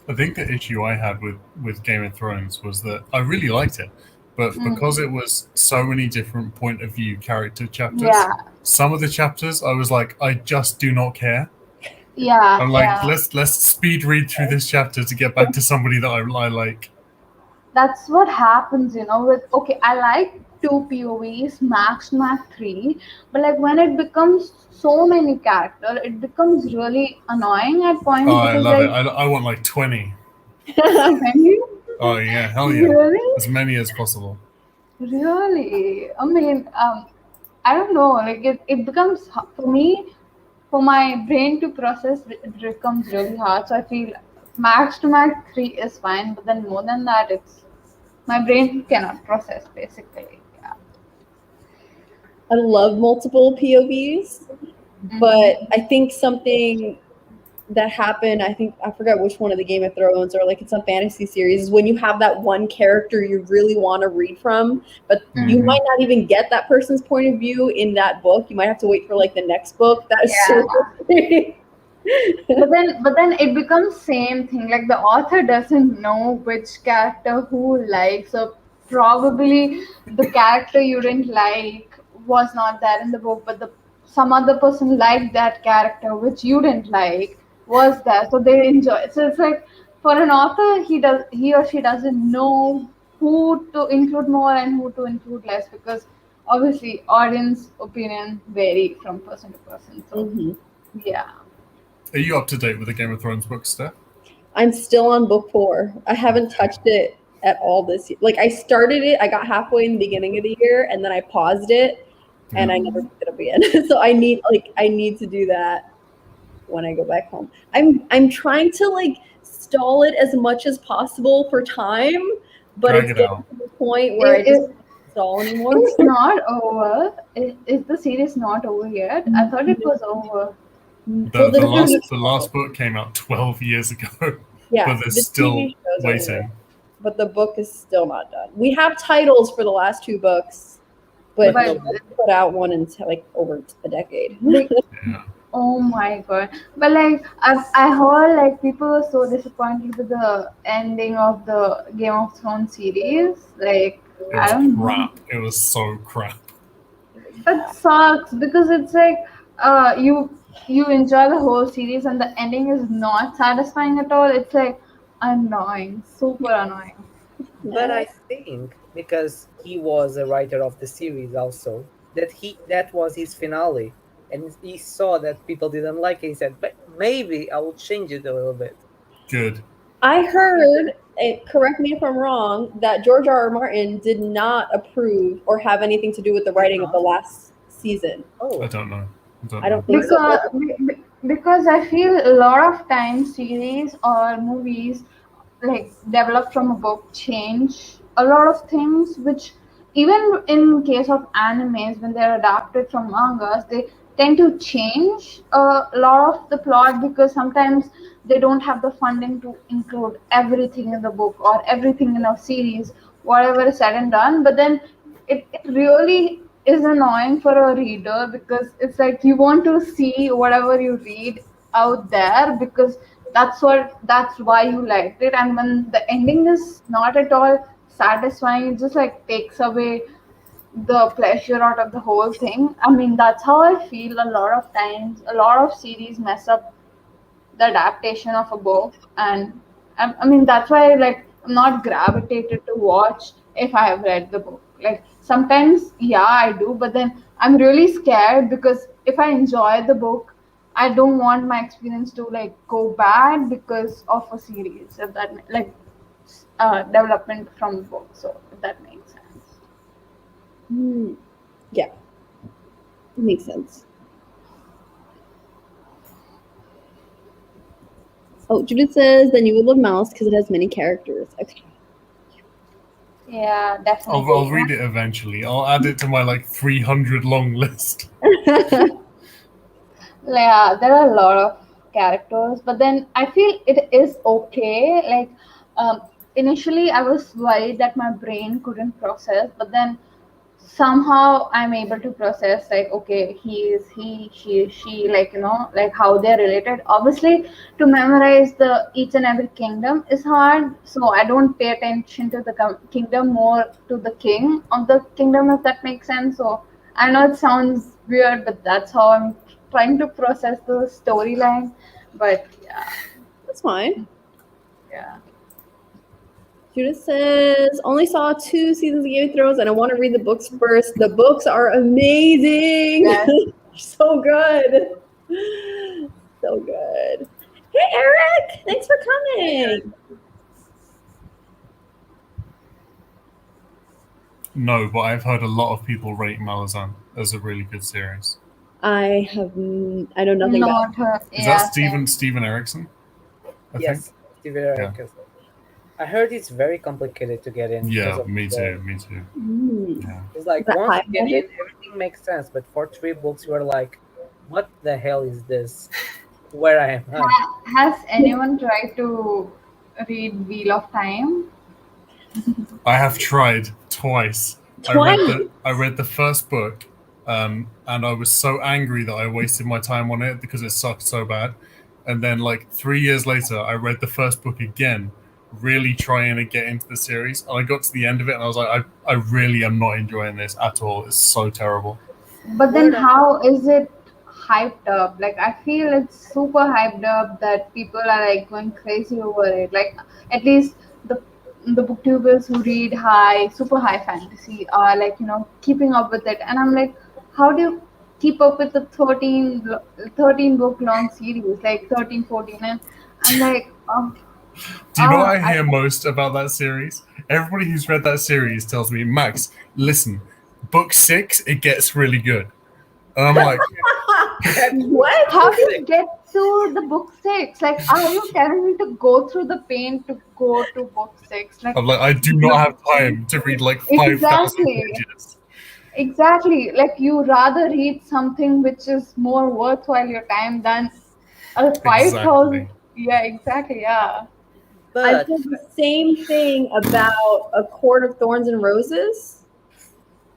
I think the issue I had with Game of Thrones was that I really liked it, but because it was so many different point of view character chapters, Yeah. some of the chapters I was like, I just do not care. Yeah. I'm like, Yeah. let's speed read through this chapter to get back to somebody that I like. That's what happens, with okay, I like 2 POVs, max 3, but like when it becomes so many characters, it becomes really annoying at Oh, points I because love it. like I want like 20. so many. Oh yeah, hell yeah, Really? as many as possible. Really? I mean, I don't know. Like it becomes for me, for my brain to process, it becomes really hard. So I feel max 3 is fine, but then more than that, it's my brain cannot process basically. Yeah. I love multiple POVs, but I think something that happened, I forgot which one of the Game of Thrones or like it's a fantasy series, is when you have that one character you really want to read from, but you might not even get that person's point of view in that book. You might have to wait for like the next book. That is so frustrating. But then it becomes same thing. Like the author doesn't know which character who likes, so probably the character you didn't like was not there in the book, but the some other person liked that character which you didn't like was there, so they enjoy it. So it's like for an author, he or she doesn't know who to include more and who to include less, because obviously audience opinion vary from person to person. So yeah. Are you up to date with the Game of Thrones books, Steph? I'm still on book 4. I haven't touched it at all this year. Like I started it, I got halfway in the beginning of the year, and then I paused it, and I never picked it up again. So I need to do that when I go back home. I'm trying to like stall it as much as possible for time, but Drag it's it getting out. to the point where I just can't stall anymore. It's not over. Is the series not over yet? I thought it was over. The last book came out 12 years ago, Yeah, but they're the still TV shows are over, waiting. but the book is still not done. We have titles for the last 2 books, but But they put out one in like over a decade. Yeah. oh my god! But like I heard like people were so disappointed with the ending of the Game of Thrones series. Like It I was don't know. crap. It was so crap. That sucks because it's like you enjoy the whole series and the ending is not satisfying at all. It's like annoying, super annoying. But I think because he was a writer of the series also, that was his finale. And he saw that people didn't like it. He said, but maybe I will change it a little bit. good. I heard, correct me if I'm wrong, that George R. R. Martin did not approve or have anything to do with the writing of the last season. Oh, I don't know. I don't think so. Because I feel a lot of times series or movies like developed from a book change a lot of things, which even in case of animes when they're adapted from mangas, they tend to change a lot of the plot because sometimes they don't have the funding to include everything in the book or everything in a series, whatever is said and done. But then it really is annoying for a reader because it's like you want to see whatever you read out there because that's why you liked it, and when the ending is not at all satisfying, it just like takes away the pleasure out of the whole thing. I mean, that's how I feel a lot of times. A lot of series mess up the adaptation of a book, and I mean that's why like I'm not gravitated to watch if I have read the book. Like sometimes yeah I do, but then I'm really scared because if I enjoy the book, I don't want my experience to like go bad because of a series, if that like development from the book. So if that makes sense. Yeah, it makes sense. Oh, Judith says, then you would love Mouse because it has many characters. Okay. Yeah, definitely. I'll read it eventually. I'll add it to my like 300 long list. Yeah, there are a lot of characters, but then I feel it is okay. Like, initially, I was worried that my brain couldn't process, but then somehow I'm able to process. Like, okay, he is he, she is she. Like like how they're related. Obviously, to memorize the each and every kingdom is hard, so I don't pay attention to the kingdom, more to the king of the kingdom, if that makes sense. So I know it sounds weird, but that's how I'm trying to process the storyline. But yeah, That's fine. yeah. Judith says, only saw 2 seasons of Game of Thrones and I want to read the books first. The books are amazing. Yes. So good. So good. Hey, Eric. Thanks for coming. No, but I've heard a lot of people rate Malazan as a really good series. I know nothing about Not her. Is Yeah, that Steven Erickson? I yes, think. Steven Erickson. I heard it's very complicated to get in. Yeah, because of me the- too. Me too. it. Yeah. It's like Is that once high you get in, budget? everything makes sense. But for 3 books, you are like, what the hell is this? Where I am? At? Has anyone tried to read Wheel of Time? I have tried twice. Twice? I read the first book, and I was so angry that I wasted my time on it because it sucked so bad. And then, like 3 years later, I read the first book again, really trying to get into the series. And I got to the end of it, and I was like, I really am not enjoying this at all. It's so terrible. But then how is it hyped up? Like I feel it's super hyped up that people are like going crazy over it. Like at least the booktubers who read super high fantasy are like keeping up with it. And I'm like, how do you keep up with the 13 book long series, like 13, 14? And I'm like, Do you know what I hear most about that series? Everybody who's read that series tells me, Max, listen, book 6, it gets really good. And I'm like, What? how do you get to the book 6? Like, are you telling me to go through the pain to go to book 6? Like, I do not have time to read like 5,000 Exactly. pages. Exactly. Like you rather read something which is more worthwhile your time than a 5,000. Exactly. Yeah, exactly. Yeah. I But said the same thing about A Court of Thorns and Roses.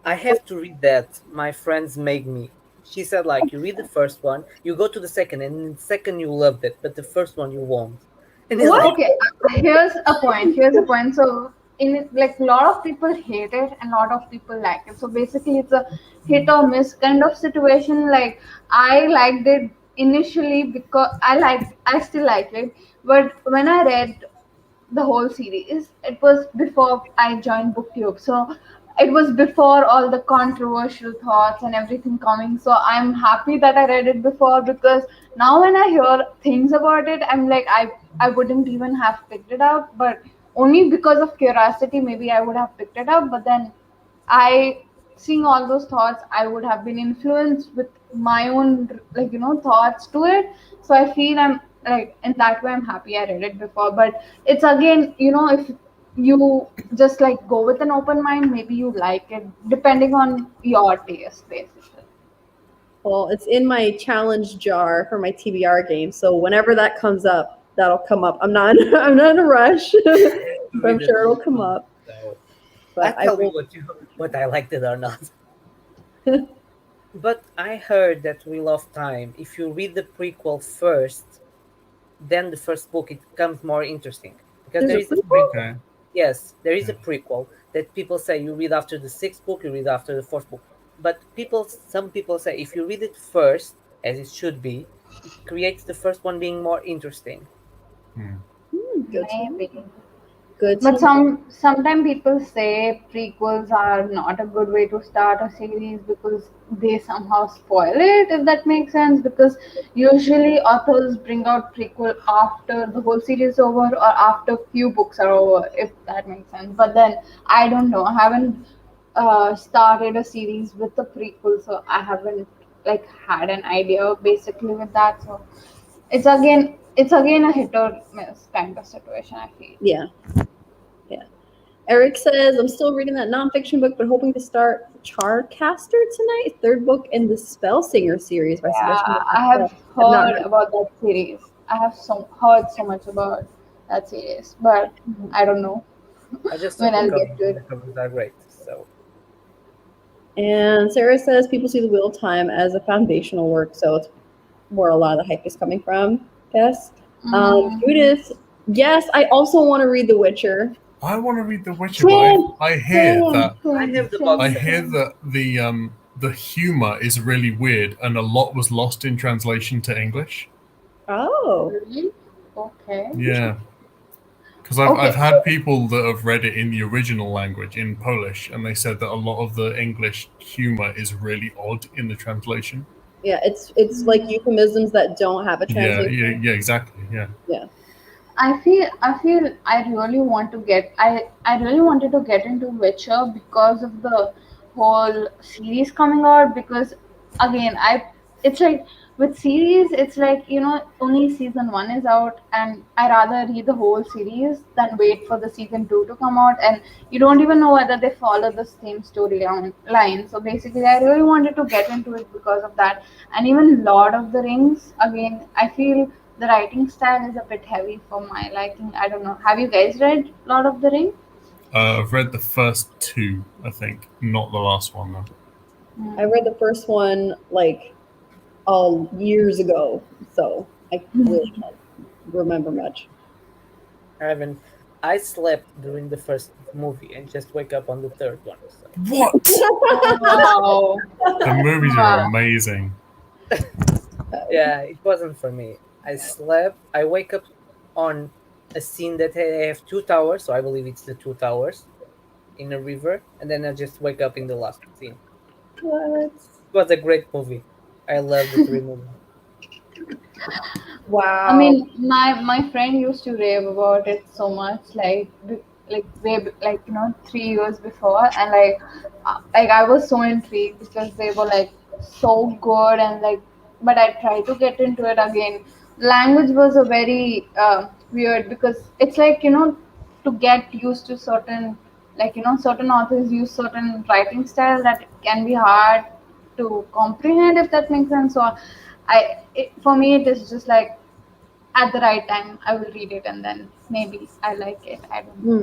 I have to read that. My friends make me. She said, like, you read the first one, you go to the second, and in the second you loved it, but the first one you won't. And it's like, Okay. Here's a point. Here's a point. So, in it, like, a lot of people hate it and a lot of people like it. So basically, it's a hit or miss kind of situation. Like, I liked it initially because I still like it, but when I read the whole series, it was before I joined BookTube. So it was before all the controversial thoughts and everything coming. So I'm happy that I read it before, because now when I hear things about it, I'm like, I wouldn't even have picked it up, but only because of curiosity, maybe I would have picked it up. But then I, seeing all those thoughts, I would have been influenced with my own, like, thoughts to it. So I feel I'm like, in that way, I'm happy I read it before. But it's again, if you just like go with an open mind, maybe you like it depending on your taste, basically. Well, it's in my challenge jar for my TBR game, so whenever that comes up, that'll come up. I'm not I'm not in a rush, but I'm sure it'll come up. So, But I tell you what I liked it or not. But I heard that Wheel of Time, if you read the prequel first, then the first book it becomes more interesting, because there There's is a a prequel. Okay. Yes, there is a prequel that people say you read after the sixth book, you read after the fourth book. But some people say if you read it first, as it should be, it creates the first one being more interesting. good to know. Maybe. Good to But know. sometimes people say prequels are not a good way to start a series because they somehow spoil it, if that makes sense. Because usually authors bring out prequel after the whole series is over or after few books are over, if that makes sense. But then I don't know. I haven't started a series with a prequel, so I haven't like had an idea basically with that. So it's again a hit or miss kind of situation, I feel. Yeah. Eric says, I'm still reading that nonfiction book, but hoping to start Charcaster tonight, third book in the Spell Singer series by Sebastian. Yeah, I have I've not heard about that series. I have heard so much about that series, but I don't know I just when saw the I'll cover. get to The it. covers are great. So And Sarah says people see the Wheel of Time as a foundational work, so it's where a lot of the hype is coming from, yes. Judith, yes, I also want to read The Witcher. I want to read The Witcher, Same, but I hear same, that I same, have the same, box I set. hear same. that the humor is really weird and a lot was lost in translation to English. Oh, Really? Okay. Yeah. Because I've Okay. had people that have read it in the original language in Polish, and they said that a lot of the English humor is really odd in the translation. yeah, it's like euphemisms that don't have a translation. Yeah, exactly. Yeah. Yeah. I feel I really want to I really wanted to get into Witcher because of the whole series coming out, because again I it's like with series it's like only season 1 is out, and I rather read the whole series than wait for the season 2 to come out, and you don't even know whether they follow the same storyline. So basically I really wanted to get into it because of that. And even Lord of the Rings, again I feel the writing style is a bit heavy for my liking. I don't know. Have you guys read Lord of the Ring? I've read the first two, I think, not the last one though. I read the first one like all years ago, so I really can't remember much. I slept during the first movie and just wake up on the third one. So What? Wow. The movies are Wow. amazing. yeah, it wasn't for me. I slept. I wake up on a scene that I have two towers, so I believe it's the two towers in a river, and then I just wake up in the last scene. What? It was a great movie. I love the three movies. Wow. I mean, my friend used to rave about it so much, like way like 3 years before, and like I was so intrigued because they were like so good, and like, but I tried to get into it again. Language was a very weird, because it's like to get used to certain, like certain authors use certain writing style that can be hard to comprehend, if that makes sense. So for me it is just like at the right time I will read it, and then maybe I like it. I don't know.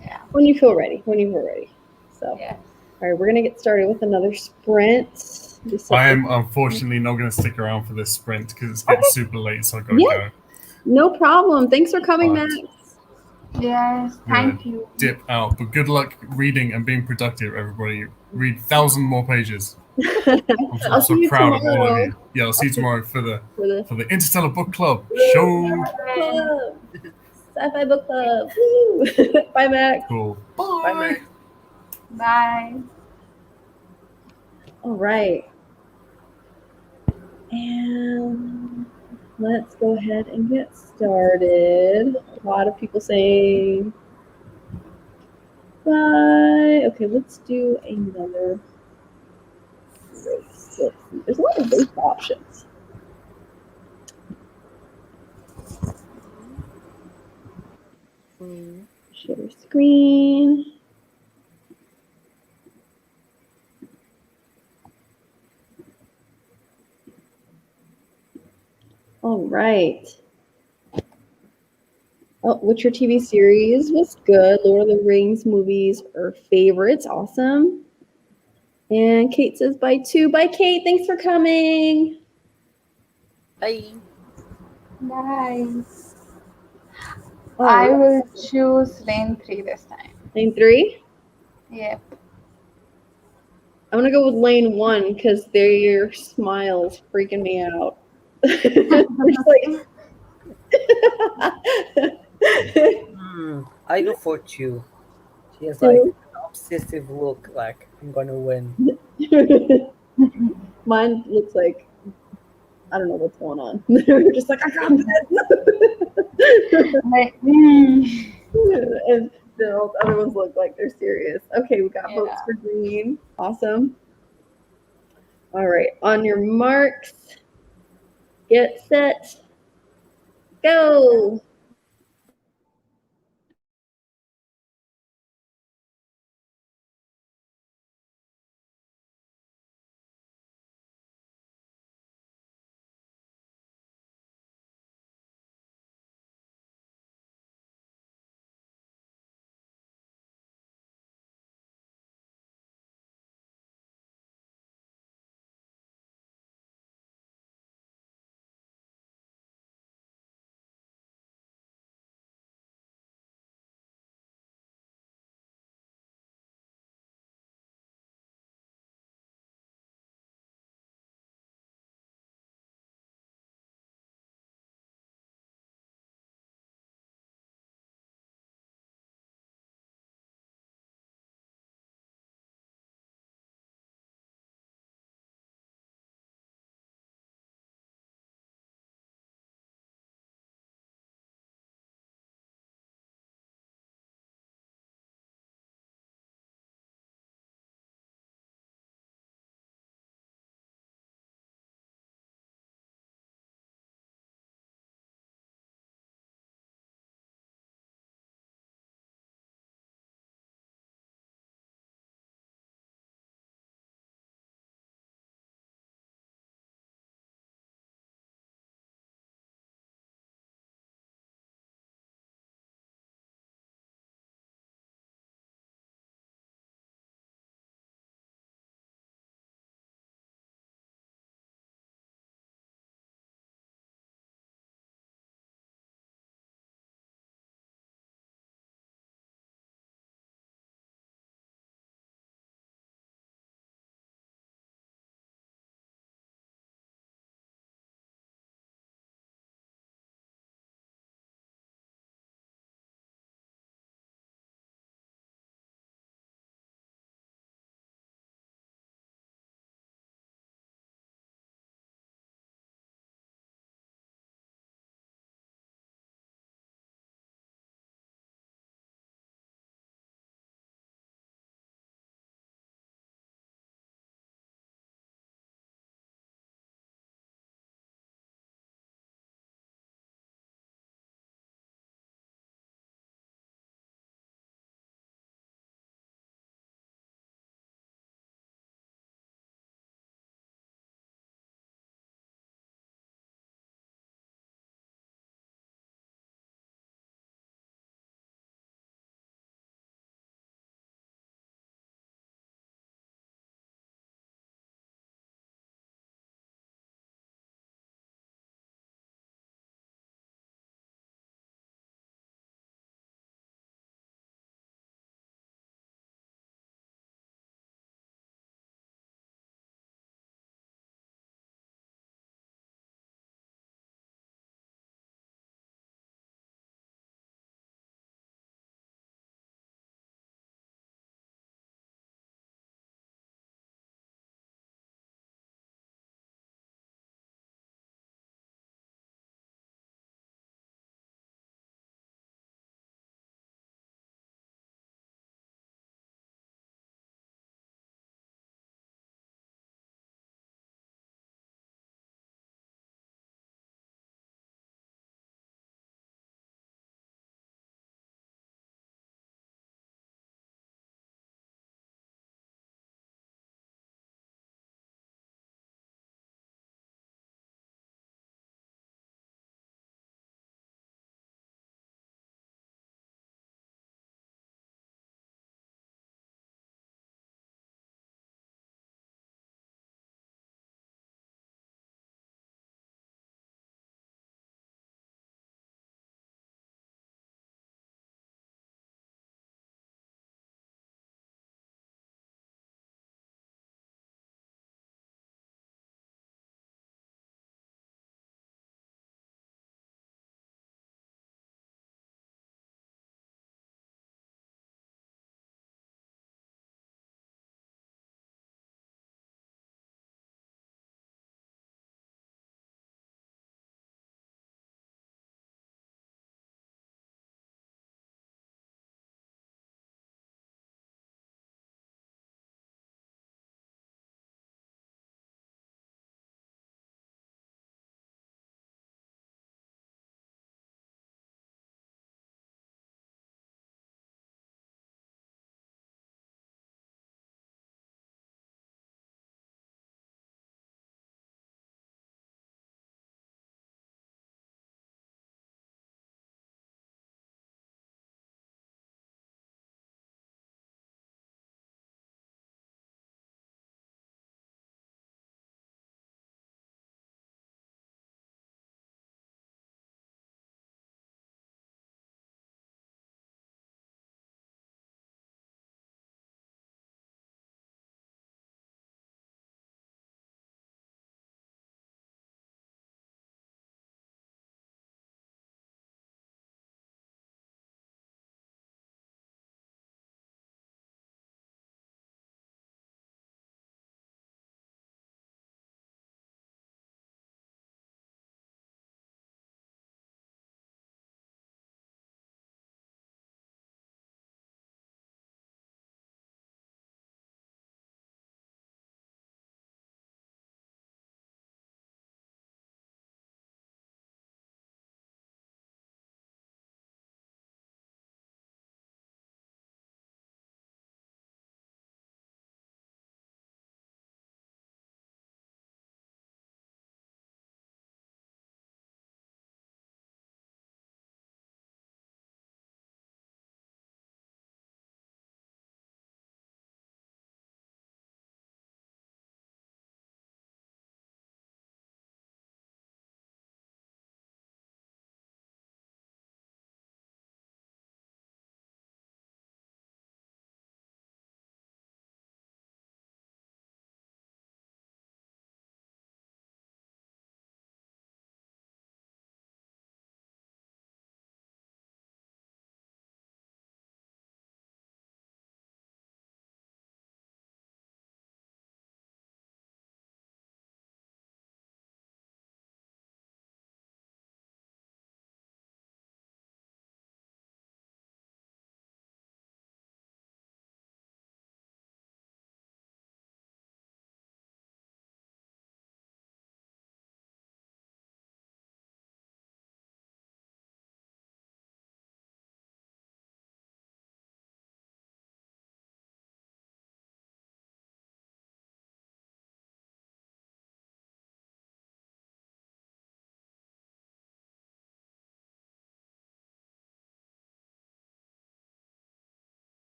Yeah. When you feel ready. When you feel ready. So, Yeah. all right, we're gonna get started with another sprint. I am unfortunately not going to stick around for this sprint because it's getting super late, so I got to Yeah. go. No problem. Thanks for coming, Right. Max. Yes. Thank you. Dip out, but good luck reading and being productive, everybody. Read 1,000 more pages. I'm I'll so see you proud of all tomorrow. of you. Yeah, I'll see you tomorrow for the For the Interstellar Book Club show. club. Sci-fi book club. Woo. Bye, Max. Cool. Bye, Bye. Max. Bye. All right. And let's go ahead and get started. A lot of people saying bye. Okay, let's do another race. Let's see. There's a lot of race options. Share screen. All right. Oh, what's your TV series was good? Lord of the Rings movies or favorites? Awesome. And Kate says bye too. Bye, Kate. Thanks for coming. Bye. Bye. All I right. will choose lane 3 this time. Lane 3. Yep. I'm gonna go with lane 1 because their smile's freaking me out. It's like I go for 2. She has like two. an obsessive look, like I'm gonna win. Mine looks like I don't know what's going on. They're just like I got this. Like, And the other ones look like they're serious. Okay, we got votes yeah. for green. Awesome. All right, on your marks, get set, go.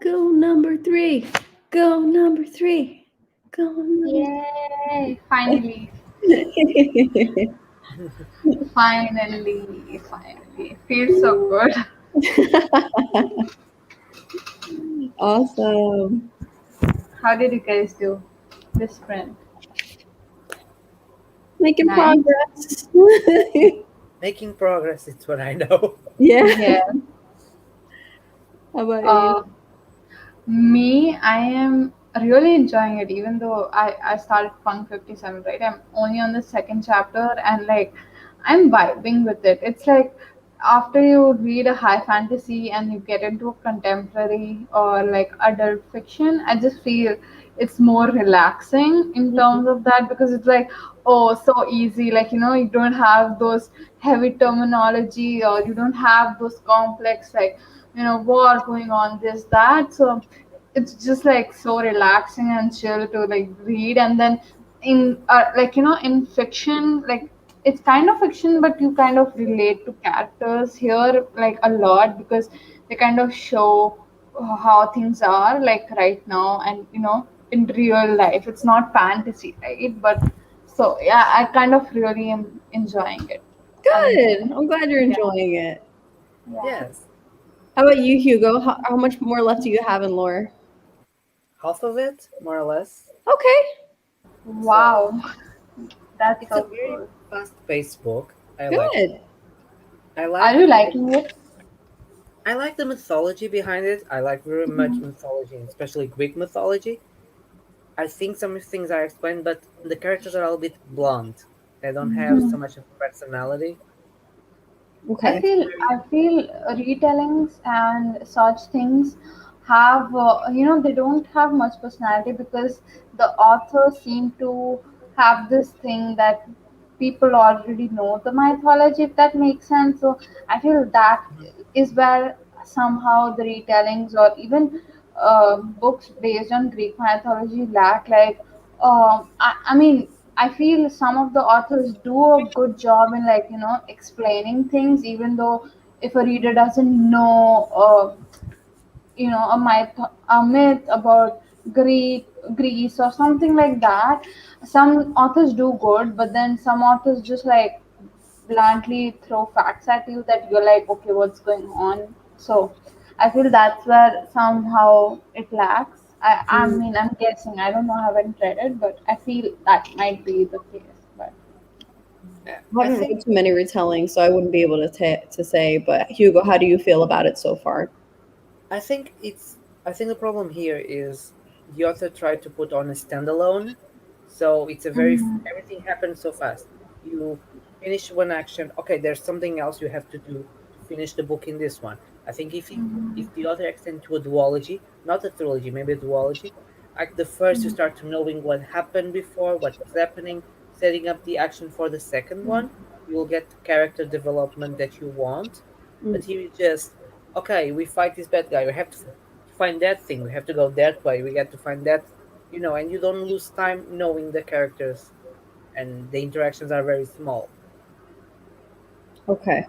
Go number 3. Go number 3. Go number Yay! Finally, 3. finally. Feels so good. Awesome. How did you guys do this sprint? Making Nice. progress. Making progress, it's what I know. Yeah. Yeah. How about you? Uh, Me, I am really enjoying it, even though I started Funk 57, right? I'm only on the second chapter and like I'm vibing with it. It's like after you read a high fantasy and you get into a contemporary or like adult fiction, I just feel it's more relaxing in terms of that because it's like, oh, so easy. Like, you don't have those heavy terminology or you don't have those complex, like, war going on, this, that. So it's just like so relaxing and chill to like read. And then in like in fiction, like it's kind of fiction but you kind of relate to characters here like a lot because they kind of show how things are like right now and in real life. It's not fantasy, right? But so yeah, I kind of really am enjoying it. And Good. I'm glad you're yeah, enjoying it. yeah. Yes. How about you, Hugo? How much more left do you have in lore? Half of it, more or less. Okay. So Wow, that's it's a so very cool. fast-paced book. I like it. Good. I Are like you liking it? I like the mythology behind it. I like very much mythology, especially Greek mythology. I think some things are explained, but the characters are a little bit blunt. They don't have so much of personality. I And Okay. it's feel very I feel retellings and such things have they don't have much personality because the authors seem to have this thing that people already know the mythology, if that makes sense. So I feel that is where somehow the retellings or even books based on Greek mythology lack. Like, I mean, I feel some of the authors do a good job in like explaining things, even though if a reader doesn't know, a myth about Greece or something like that. Some authors do good, but then some authors just like bluntly throw facts at you that you're like, okay, what's going on? So I feel that's where somehow it lacks. I Mm. mean, I'm guessing. I don't know. I haven't read it, but I feel that might be the case. But I I haven't think read too many retellings, so I wouldn't be able to say. But Hugo, how do you feel about it so far? I think it's I think the problem here is the author tried to put on a standalone, so it's a very Mhm. everything happens so fast. You finish one action, okay, there's something else you have to do to finish the book in this one. I think if the author extend to a duology, not a trilogy, maybe a duology, like the first you start to knowing what happened before, what was happening, setting up the action for the second one, you will get the character development that you want. Mm. But here you just okay, we fight this bad guy. We have to find that thing. We have to go that way. We got to find that, and you don't lose time knowing the characters, and the interactions are very small. Okay.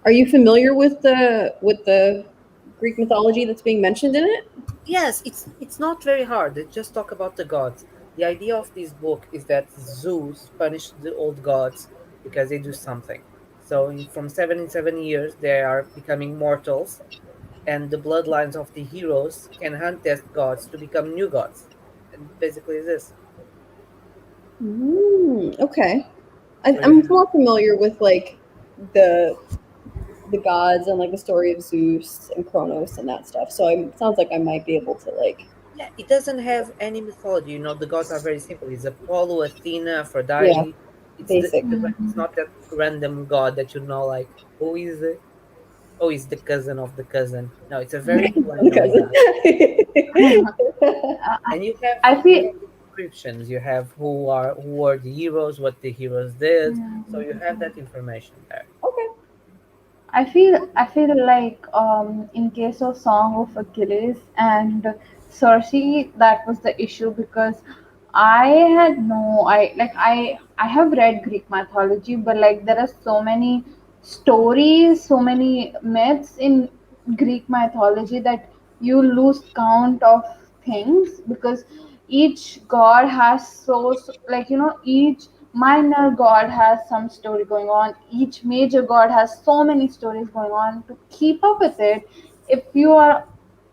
Are you familiar with the Greek mythology that's being mentioned in it? Yes, it's not very hard. They just talk about the gods. The idea of this book is that Zeus punished the old gods because they do something. So from 7 in 7 years, they are becoming mortals, and the bloodlines of the heroes can hunt these gods to become new gods. And basically, this. Okay. So you I'm have more familiar with like the the gods and like the story of Zeus and Kronos and that stuff. So it sounds like I might be able to like Yeah, it doesn't have any mythology. The gods are very simple. It's Apollo, Athena, yeah, Aphrodite. basic. It's not that random god that like who is it? Oh, he's the cousin of the cousin. No, it's a very plain like Cousin. that. And you have I you feel have descriptions. You have who are the heroes, what the heroes did. So you have that information there. Okay. I feel like in case of Song of Achilles and Circe, that was the issue because I had no I have read Greek mythology, but like there are so many stories, so many myths in Greek mythology that you lose count of things because each god has like each minor god has some story going on, each major god has so many stories going on. To keep up with it, if you are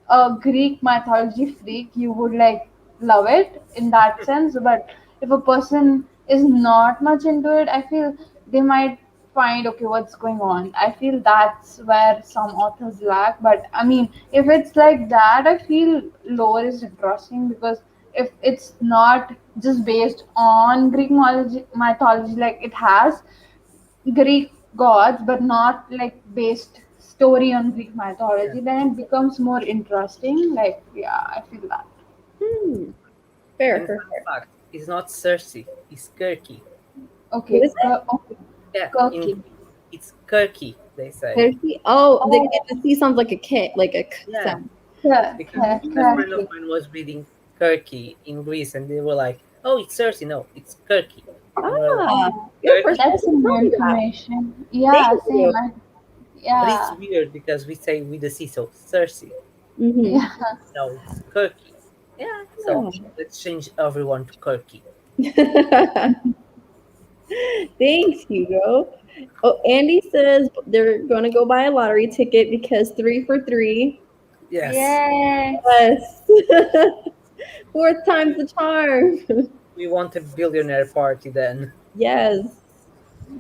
a Greek mythology freak, you would like love it in that sense. But if a person is not much into it, I feel they might find, okay, what's going on. I feel that's where some authors lack. But I mean, if it's like that, I feel lore is interesting because if it's not just based on Greek mythology, like it has Greek gods, but not like based story on Greek Yeah. mythology, then it becomes more interesting. Like, yeah, I feel that. Hmm. Fair, And fair, fun fair. fact, it's not Cersei, it's Kirky. What Okay, is it? okay, Yeah, in Kirky. Greek, it's Kirky, they say. Cersei? Oh, Oh, the C sounds like a K, like a K Yeah, sound. because a friend of Kirky. mine was reading Kirky in Greece and they were like, oh, it's Cersei. No, it's Kirky. And we're like, Ah, Oh, you're the first Kirky? that's person to some tell new me that. information. Thank Yeah, same. you. But it's Yeah, weird because we say with the C, so Cersei. Mm-hmm. yeah. No, it's Kirky. Yeah, so let's change everyone to Kirky. Thanks, Hugo. Oh, Andy says they're going to go buy a lottery ticket because 3 for 3. Yes, Yay, Yes. Fourth time's the charm. we want a billionaire party then. Yes.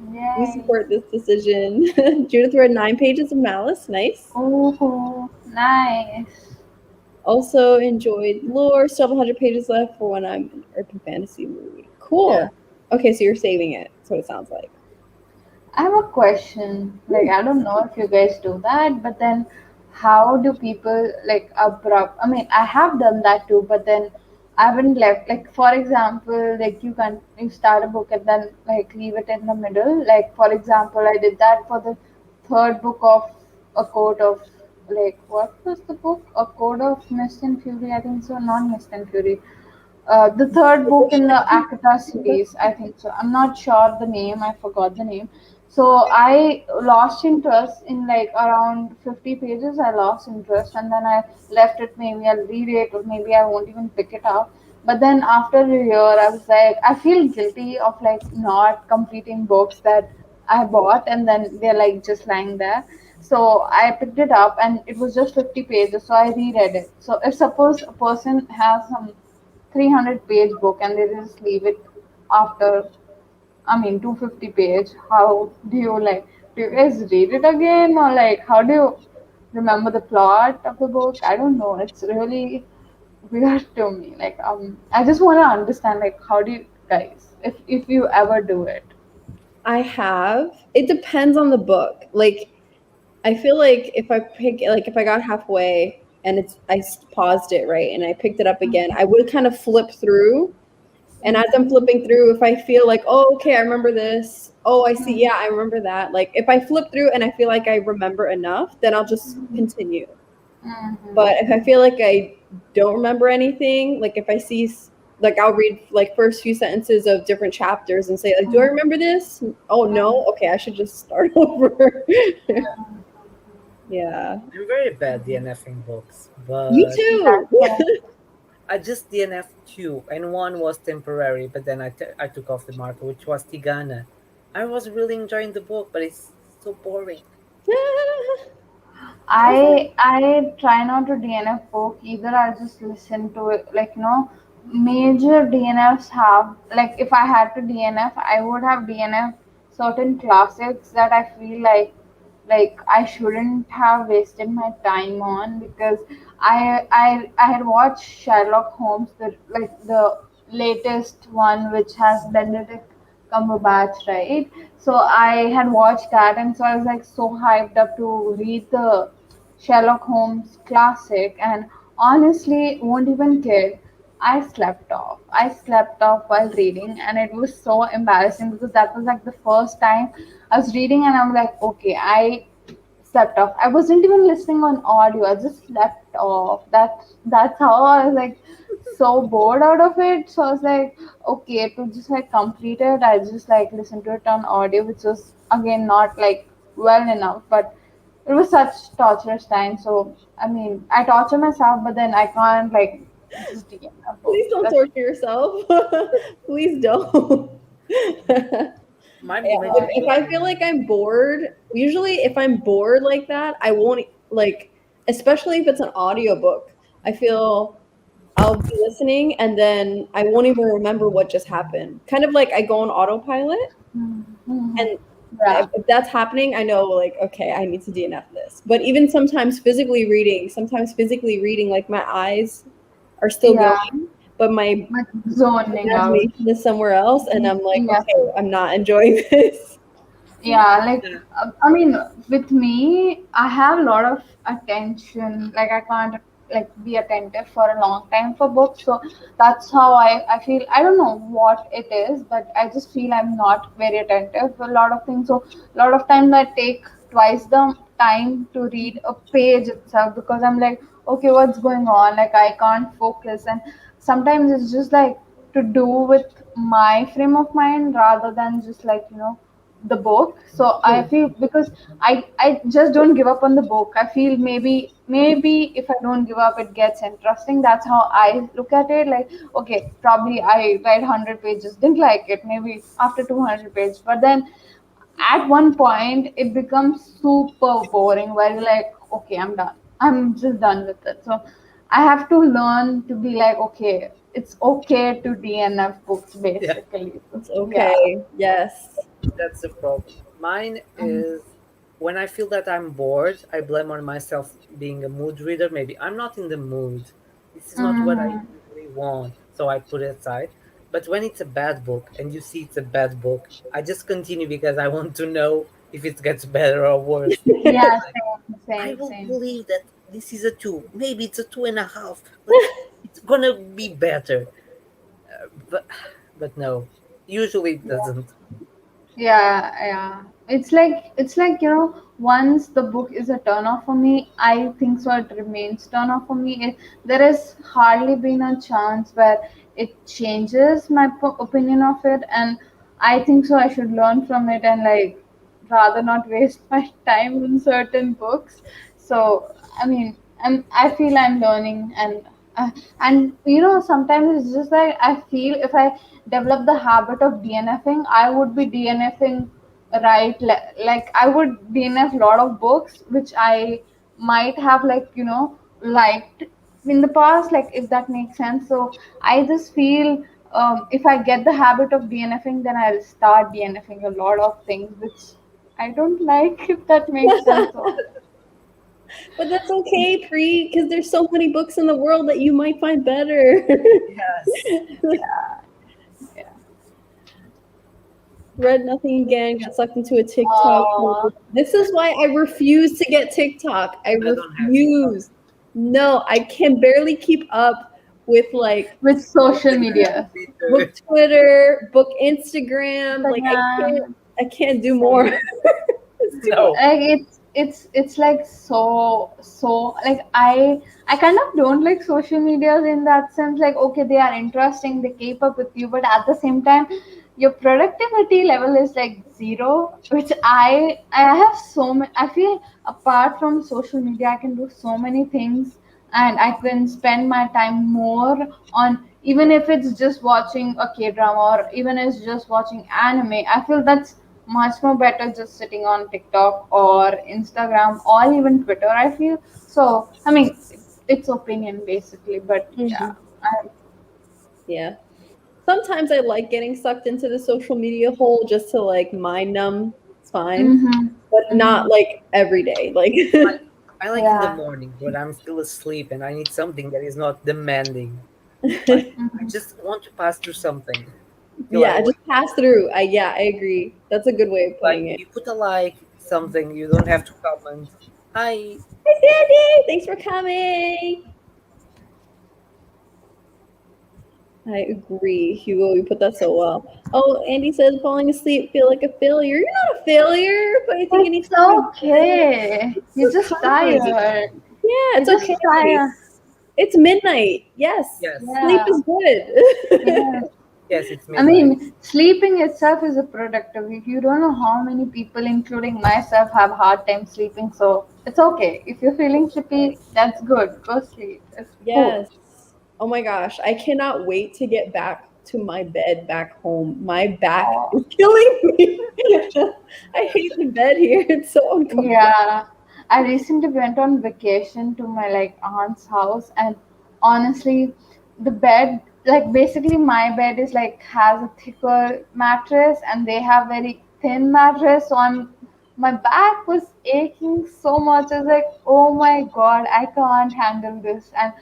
We yay. support this decision. Judith read 9 pages of Malice. Nice. Oh, nice. Also enjoyed lore. Still have 100 pages left for when I'm in urban fantasy mood. Yeah. Cool. Okay, so you're saving it. That's what it sounds like. I have a question. Like, I don't know if you guys do that, but then how do people like abrupt? I mean, I have done that too, but then I haven't left. Like, for example, like you start a book and then like leave it in the middle. Like, for example, I did that for the third book of A Code of, like, what was the book? A Code of Mist and Fury, I think so. Not Mist and Fury. The third book in the Akata series, I think so. I'm not sure the name, I forgot the name. So I lost interest in like around 50 pages. I lost interest and then I left it. Maybe I'll read it or maybe I won't even pick it up. But then after a year, I was like, I feel guilty of like not completing books that I bought and then they're like just lying there. So I picked it up and it was just 50 pages. So I reread it. So if suppose a person has some 300-page book and they just leave it after, I mean, 250 page, how do you like, do you guys read it again or like how do you remember the plot of the book? I don't know, it's really weird to me. Like, I just want to understand, like, how do you guys, if you ever do it? I have. It depends on the book. Like, I feel like if I got halfway and paused it, right, and I picked it up again, I would kind of flip through. And as I'm flipping through, if I feel like, oh, okay, I remember this. Oh, I see. Yeah, I remember that. Like, if I flip through and I feel like I remember enough, then I'll just continue. Mm-hmm. But if I feel like I don't remember anything, like if I see, like I'll read like first few sentences of different chapters and say, like, do I remember this? Oh no. Okay, I should just start over. Yeah. I'm very bad DNFing books, You but Yeah, too. so I just DNF'd two, and one was temporary, but then I took off the market, which was Tigana. I was really enjoying the book, but it's so boring. I try not to DNF book either. I just listen to it. Like major DNFs have, like if I had to DNF, I would have DNF certain classics that I feel like I shouldn't have wasted my time on because I had watched Sherlock Holmes, the latest one which has Benedict Cumberbatch, right? So I had watched that, and so I was like so hyped up to read the Sherlock Holmes classic, and honestly, won't even kid, I slept off. I slept off while reading, and it was so embarrassing because that was like the first time I was reading, and I'm like, okay, I slept off. I wasn't even listening on audio. I just slept off. That's how I was like so bored out of it. So I was like, okay, to just like complete it, I just like listened to it on audio, which was again not like well enough. But it was such torturous time. So I mean, I torture myself, but then I can't like just DNF Please books. don't That's torture yourself. Please don't. My Yeah, major if I feel like I'm bored, usually if I'm bored like that, I won't like, especially if it's an audiobook. I feel I'll be listening and then I won't even remember what just happened. Kind of like I go on autopilot, Mhm. and Yeah. if that's happening, I know like okay, I need to DNF this. But even sometimes physically reading, like my eyes are still Yeah. going, but my But zoning out. imagination is somewhere else, and I'm like, Yeah. okay, I'm not enjoying this. Yeah, like yeah, I mean, with me, I have a lot of attention. Like I can't like be attentive for a long time for books. So that's how I feel. I don't know what it is, but I just feel I'm not very attentive for a lot of things. So a lot of times I take twice the time to read a page itself because I'm like, okay, what's going on? Like I can't focus, and sometimes it's just like to do with my frame of mind rather than just like the book. So I feel because I just don't give up on the book. I feel maybe if I don't give up it gets interesting. That's how I look at it. Like okay, probably I read 100 pages, didn't like it, maybe after 200 pages, but then at one point it becomes super boring where you're like okay, I'm just done with it. So I have to learn to be like okay, it's okay to DNF books yeah, basically. So, It's yeah. okay. Yes. that's the problem. Mine Um, is when I feel that I'm bored, I blame on myself being a mood reader. Maybe I'm not in the mood. This is not what I mhm. usually want, so I put it aside. But when it's a bad book and you see it's a bad book, I just continue because I want to know if it gets better or worse. Yeah, Like, same, I same, will same. believe that this is a two, maybe it's a 2.5, but it's gonna be better. But no, usually it doesn't. Yeah, yeah. It's like once the book is a turn off for me, I think so it remains turn off for me. There has hardly been a chance where it changes my opinion of it, and I think so I should learn from it and like rather not waste my time in certain books. So I mean, I feel I'm learning, uh, and sometimes it's just like I feel if I develop the habit of DNFing, I would be DNFing right, like I would DNF a lot of books which I might have like liked in the past, like if that makes sense. So I just feel if I get the habit of DNFing, then I'll start DNFing a lot of things which I don't like, if that makes sense. So But that's okay, Pre, because there's so many books in the world that you might find better. Yes. yeah, yeah. Read nothing again, got sucked into a TikTok. Uh, This is why I refuse to get TikTok. I I don't have TikTok. refuse. No, I can barely keep up with like with social Instagram, media. book Twitter. Twitter, book Instagram. Like Instagram. I can't do more. Same. It's too much. No. Like it's like so like I kind of don't like social medias in that sense. Like okay, they are interesting, they keep up with you, but at the same time your productivity level is like zero, which I have so many. I feel apart from social media I can do so many things, and I can spend my time more on, even if it's just watching a K drama or even it's just watching anime. I feel that's much more better just sitting on TikTok or Instagram or even Twitter. I feel so. I mean, it's opinion basically, but yeah. Mhm. Yeah. Sometimes I like getting sucked into the social media hole just to like mind numb. It's fine, Mm-hmm, but not mm-hmm. like every day. Like I, I like in the Yeah. morning when I'm still asleep and I need something that is not demanding. Like I Mm-hmm. just want to pass through something till I yeah, just wake. pass through. I agree. That's a good way of Like putting it. you put a like something, you don't have to comment. I Hi Sandy, thanks for coming. I agree, Hugo. You put that so well. Oh, Andy says falling asleep feel like a failure. You're not a failure, but I think it needs It's to be better. okay. You're It's just fine. tired. Yeah, You're it's just okay. tired. It's midnight. Yes, yes, sleep Yeah. is good. Yeah. yes, it's I midnight. mean, sleeping itself is a productive. You don't know how many people, including myself, have hard time sleeping. So It's okay. If you're feeling sleepy, that's good. Go sleep. It's cool. Yes. Oh my gosh, I cannot wait to get back to my bed back home. My back Oh, is killing me. I hate the bed here. It's so uncomfortable. yeah. I recently went on vacation to my like aunt's house, and honestly, the bed, like basically my bed is like has a thicker mattress and they have very thin mattress, so my back was aching so much. I was like, oh my god, I can't handle this, and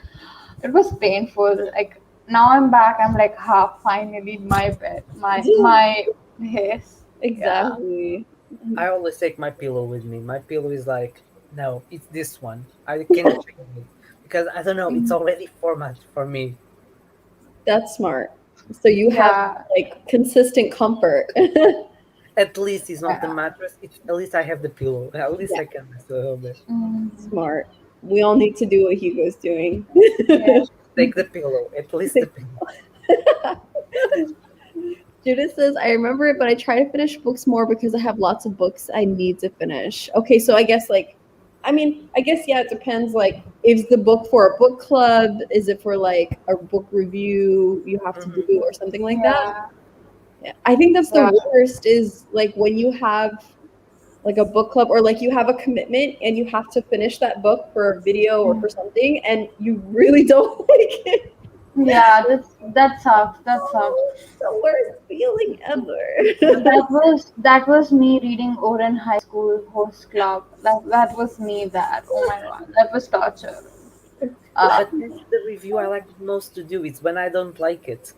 it was painful. Like now I'm back. I'm like, ha, finally my bed, my yes, yeah, Exactly. I always take my pillow with me. My pillow is like, no, it's this one. I cannot change it because I don't know. It's already formatted for me. That's smart. So you have yeah, like consistent comfort. At least it's not the yeah. mattress. It's at least I have the pillow. At least Yeah, I can rest a little bit. Mm, smart. We all need to do what Hugo's doing. yeah. Take the pillow. At least the pillow. Judith says, I remember it, but I try to finish books more because I have lots of books I need to finish. Okay, so I guess I guess yeah, it depends. Like, is the book for a book club? Is it for like a book review you have to do Mhm. or something like that? Yeah, Yeah. I think that's the yeah, worst is like when you have like a book club or like you have a commitment and you have to finish that book for a video or for something and you really don't like it. yeah. That sucks. That sucks. Oh, it's the worst feeling ever. That was me reading Oren High School Host Club. That was me. That, oh my god, that was torture. Uh, But that's the review I like most to do. It's when I don't like it.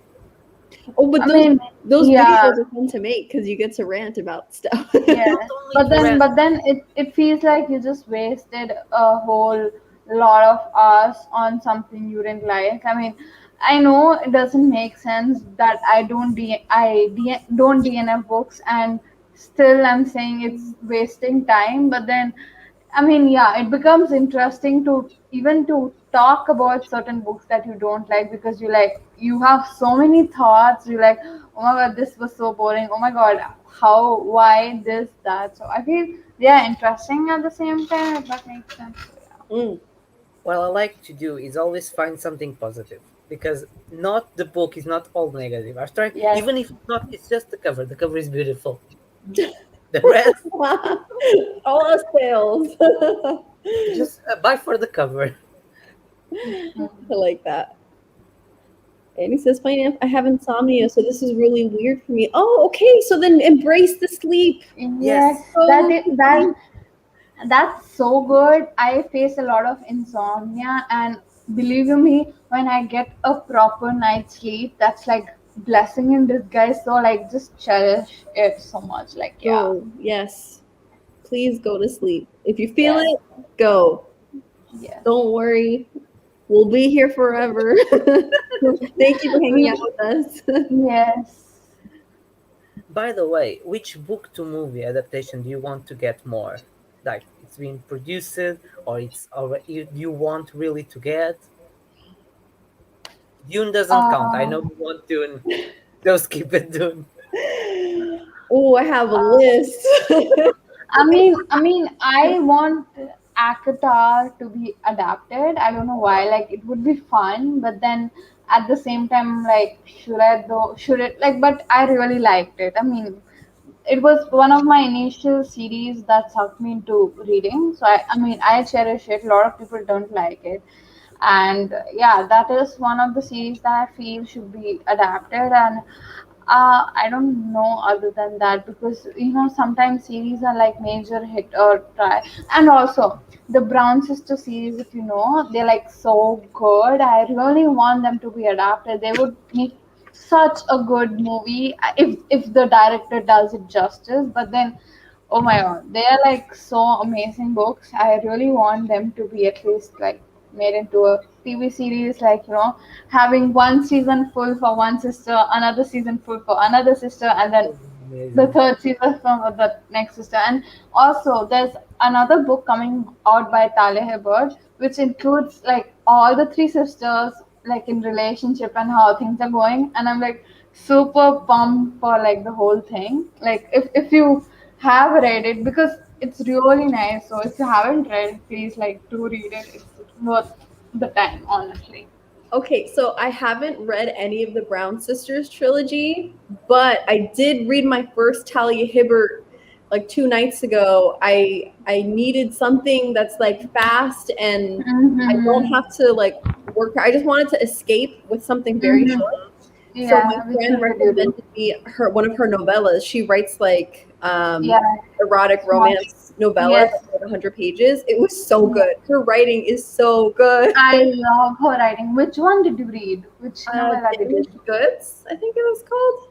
Oh, but I mean, those yeah, videos are fun to make because you get to rant about stuff. Not yeah. only But to then, rent. but then it feels like you just wasted a whole lot of hours on something you didn't like. I mean, I know it doesn't make sense that don't DNF books and still I'm saying it's wasting time. But then I mean, yeah, it becomes interesting to even to talk about certain books that you don't like because you have so many thoughts. You're like, oh my god, this was so boring. Oh my god, how, why, this, that. So I feel they are interesting at the same time. If that makes sense. So, Mm. What I like to do is always find something positive because not the book is not all negative. I try, yeah. Yes. even if it's not, it's just the cover. The cover is beautiful. The rest, All else fails. just buy for the cover. I like that. And he says, Fine, I have insomnia, so this is really weird for me. Oh, okay. So then embrace the sleep. Yes, Yes, Go to that sleep. that's so good. I face a lot of insomnia, and believe you me, when I get a proper night's sleep, that's like blessing in disguise. So like, just cherish it so much. Like, yeah, Go. Yes. Please go to sleep. If you feel yes, it, go. yes. Don't worry. We'll be here forever. Thank you for hanging out with us. Yes. by the way, which book to movie adaptation do you want to get more? Like it's been produced or it's already you want really to get? Dune doesn't count. I know Um, you want Dune. Just keep it Dune. Oh, I have a uh, list. I want Akatar to be adapted. I don't know why. Like, it would be fun, but then at the same time, like, should I though? Should it like? But I really liked it. I mean, it was one of my initial series that sucked me into reading. So I cherish it. A lot of people don't like it, and yeah, that is one of the series that I feel should be adapted. And I don't know other than that because sometimes series are like major hit or try, and also the Brown Sister series, if you know, they're like so good. I really want them to be adapted. They would make such a good movie if the director does it justice. But then, oh my god, they are like so amazing books. I really want them to be at least like made into a TV series, like having one season full for one sister, another season full for another sister, and then It would be the amazing. third season from the next sister. And also, there's another book coming out by Talia Hibbert, which includes like all the three sisters, like in relationship and how things are going. And I'm like super pumped for like the whole thing. Like if you have read it, because it's really nice. So if you haven't read, please like do read it. It's worth the time, honestly. Okay, so I haven't read any of the Brown Sisters trilogy, but I did read my first Talia Hibbert like 2 nights ago. I needed something that's like fast and I don't Mm-hmm. have to like work. I just wanted to escape with something very Mm-hmm. short. So my Yeah, which friend one did you do? recommended me one of her novellas. She writes like Yeah, erotic smart. romance novellas, Yes, like 100 pages. It was so yeah. good. Her writing is so good. I love her writing. Which one did you read? Which novella did you Damaged read? Goods, I think it was called.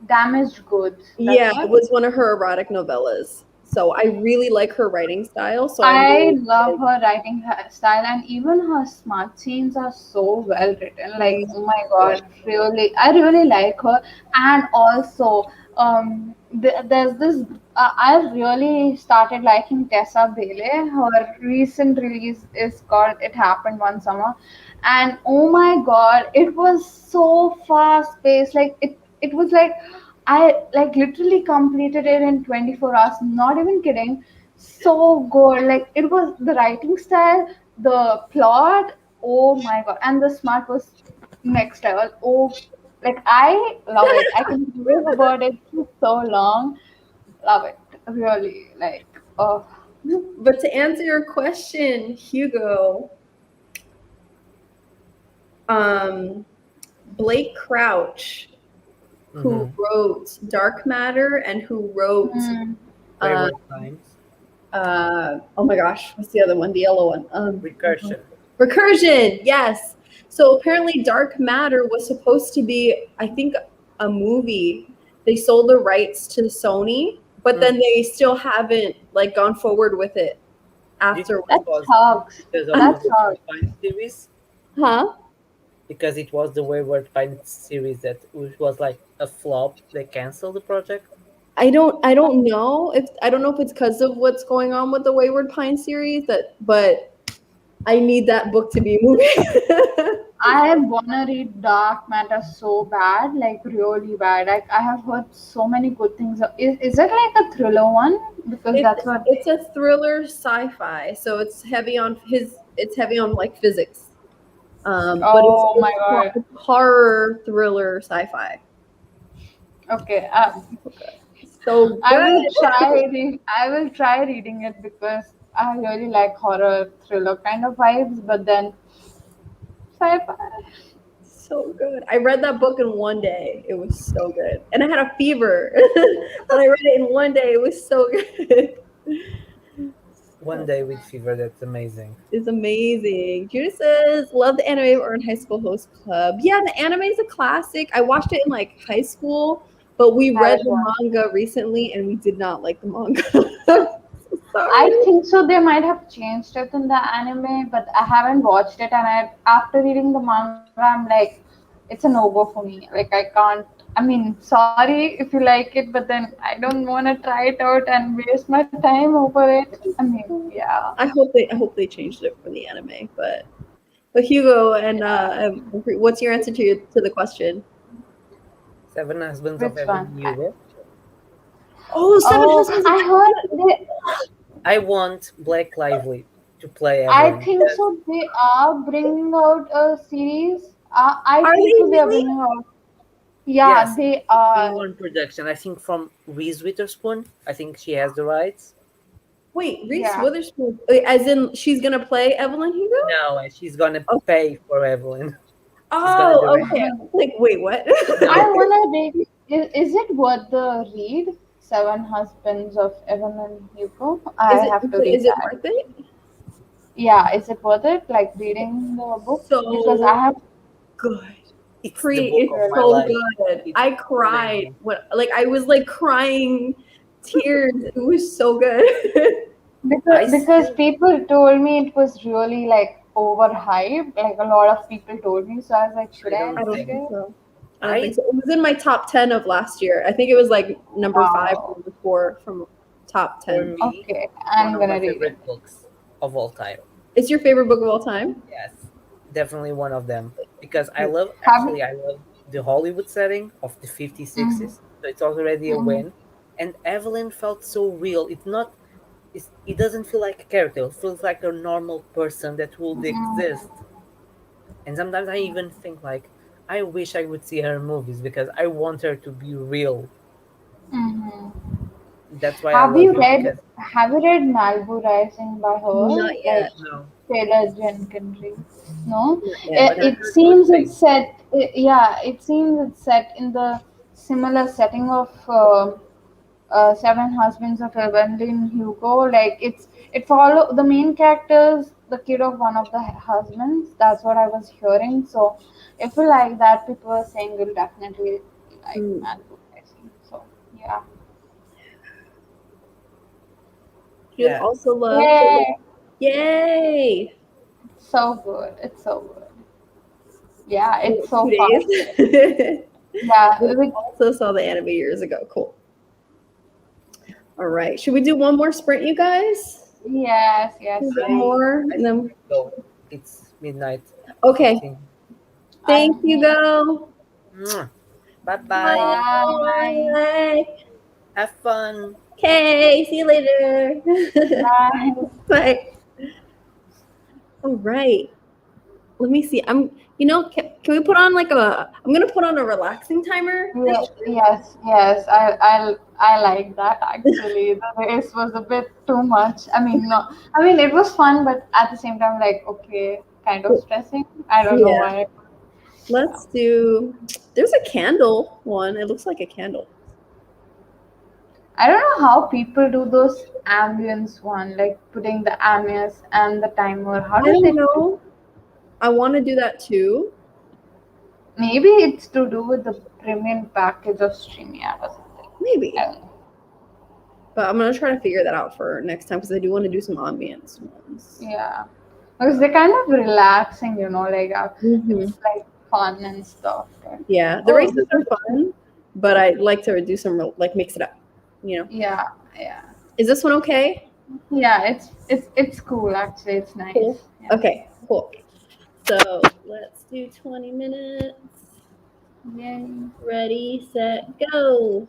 Damaged Goods. Yeah, That's it what. was one of her erotic novellas. So I really like her writing style. So I'm I really love excited. her writing style, and even her smart scenes are so well written. Like, She's oh my good. god, really, I really like her. And also, there's this. I really started liking Tessa Bailey. Her recent release is called "It Happened One Summer," and oh my god, it was so fast paced. Like it was like I like literally completed it in 24 hours. Not even kidding, so good. Like it was the writing style, the plot. Oh my god, and the smart was next level. Oh, like I love it. I can live about it for so long. Love it, really. Like oh, But to answer your question, Hugo, um, Blake Crouch, who Mm-hmm. wrote Dark Matter and who wrote hmm, uh, Wayward Times. oh my gosh, what's the other one? The yellow one. Recursion. Recursion, yes. So apparently, Dark Matter was supposed to be, I think, a movie. They sold the rights to Sony, but then Mm. they still haven't like gone forward with it Do you think afterwards. it that was sucks. because of the That Wayward sucks. Pines series? Huh? Because it was the Wayward Pines series that which was like a flop. They canceled the project. I don't know if it's because of what's going on with the Wayward Pine series but I need that book to be a movie. I wanna read Dark Matter so bad, like really bad. Like I have heard so many good things. Is it like a thriller one? Because It's that's what. it's a thriller sci-fi, so it's heavy on like physics. But it's, Oh my it's god. it's horror thriller sci-fi. Okay. So I will good. try reading. I will try reading it because I really like horror thriller kind of vibes. But then sci-fi. So good. I read that book in one day. It was so good. And I had a fever. But I read it in one day. It was so good. One Day with Fever. That's amazing. It's amazing. Judah says, love the anime or in high school host club. Yeah, the anime is a classic. I watched it in like high school, but we I read was the one. manga recently and we did not like the manga. So sorry. I think so. They might have changed it in the anime, but I haven't watched it. And after reading the manga, I'm like, it's a no go for me. Like I can't. I mean, sorry if you like it, but then I don't want to try it out and waste my time over it. I mean, yeah, I hope they changed it for the anime, but Hugo and yeah. what's your answer to the question? Seven Husbands of Which one? Evelyn Hugo. Oh, Seven Oh, Husbands of I heard they. I want Black Lively to play I Evelyn think because so. They are bringing out a series. I Are think they so. They are really? bringing out. Yeah, yes, they in are. one production. I think from Reese Witherspoon. I think she has the rights. Wait, Reese Yeah. Witherspoon, wait, as in she's gonna play Evelyn Hugo? No, and she's gonna Oh, pay for Evelyn. She's gonna do oh, it. okay. Like, wait, what? I No, wanna read. Is it worth the read? Seven Husbands of Evelyn Hugo. I Is it have to read is it that. worth it? Yeah, is it worth it? Like reading the book because I So have. good. it's the Pre, book it's of my so life. good. It's I cried amazing. when like I was like crying tears. It was so good. I Because still people told me it was really like overhyped. Like a lot of people told me, so I was like, should I I don't I don't read think think it? so. I don't think I so. It was in my top 10 of last year. I think it was like number 5 or Wow. number 4 from top for 10. me Okay, it's one I'm of my gonna read it. favorite books of all time. It's your favorite book of all time? Yes, definitely one of them because I love Have actually I love the Hollywood setting of the 50s, mm, 60s. So it's already a mm, win. And Evelyn felt so real. It's not. it doesn't feel like a character. It feels like a normal person that would exist. And sometimes I even think like, I wish I would see her movies because I want her to be real. Mm-hmm. That's why I love her. Because Have you read Malibu Rising by her? Not Like yet. no, Taylor Jenkins Reid? No? Not yet. but I It heard good seems things. it's set, yeah, it seems it's set in the similar setting of Seven Husbands of Evelyn Hugo. Like it follow the main characters, the kid of one of the husbands. That's what I was hearing. So if you like that, people are saying you'll definitely like Mm. Malibu Rising. So yeah. She Yeah, also loves. Yay! Yay! So good. It's so good. Yeah, it's so Two fun. days. Yeah, We also saw the anime years ago. Cool. All right. Should we do one more sprint, you guys? yes, yes, One yes. more, I and then go. It's midnight. okay. 15. Thank I you, go. Bye bye. bye. Bye. Have fun. Okay. See you later. Bye. Bye. All right. Let me see. Can we put on like I'm gonna put on a relaxing timer. Yeah, yes, yes. I like that actually. The race was a bit too much. I mean, no. I mean, it was fun, but at the same time, like, okay, kind of stressing. I don't know Yeah. why. Let's do. There's a candle one. It looks like a candle. I don't know how people do those ambience one, like putting the ambience and the timer. How I do don't they do? know. I want to do that too. Maybe it's to do with the premium package of StreamYard or something. I Maybe. don't know. But I'm gonna try to figure that out for next time because I do want to do some ambience ones. Yeah, because they're kind of relaxing, like Hmm. it's like fun and stuff. Right? Yeah, the Oh, races are fun, but I like to do some like mix it up. You know, yeah, yeah, is this one okay? yeah. It's cool actually. It's nice. Cool. Yeah. Okay, cool. So let's do 20 minutes. Yay. Ready, set, go.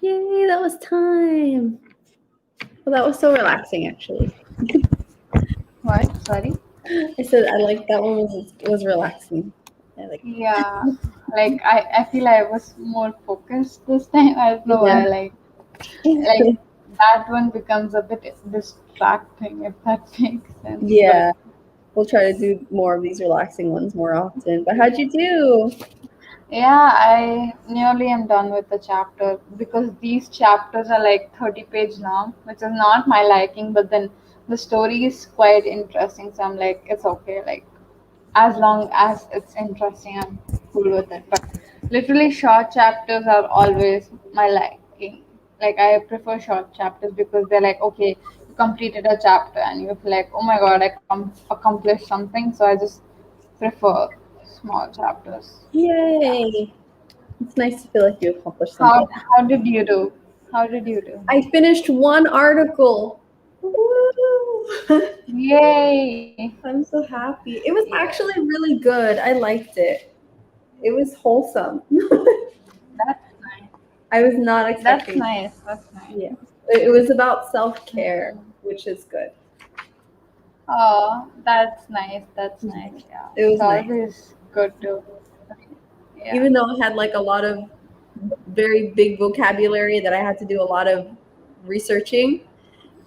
Yay, that was time. Well, that was so relaxing, actually. What? Sorry? I said I like that one was relaxing. I like. Yeah. Like I feel I was more focused this time. I don't know why. Like that one becomes a bit distracting, if that makes sense. Yeah, we'll try to do more of these relaxing ones more often. But how'd you do? Yeah, I nearly am done with the chapter because these chapters are like 30 page long, which is not my liking, but then the story is quite interesting. So I'm like, it's okay. Like, as long as it's interesting, I'm cool with it. But literally, short chapters are always my liking. Like, I prefer short chapters because they're like, okay, you completed a chapter and you feel like, oh my god, I accomplished something. So I just prefer small chapters. Yay! It's nice to feel like you accomplished How something. how did you do? How did you do? I finished one article. Woo! Yay! I'm so happy. It was Yeah. actually really good. I liked it. It was wholesome. That's nice. I was not That's expecting. nice. That's nice. Yeah, it was about self-care, which is good. Oh, that's nice. That's nice. Yeah. It was It's nice. always good to. Yeah. Even though it had like a lot of very big vocabulary that I had to do a lot of researching.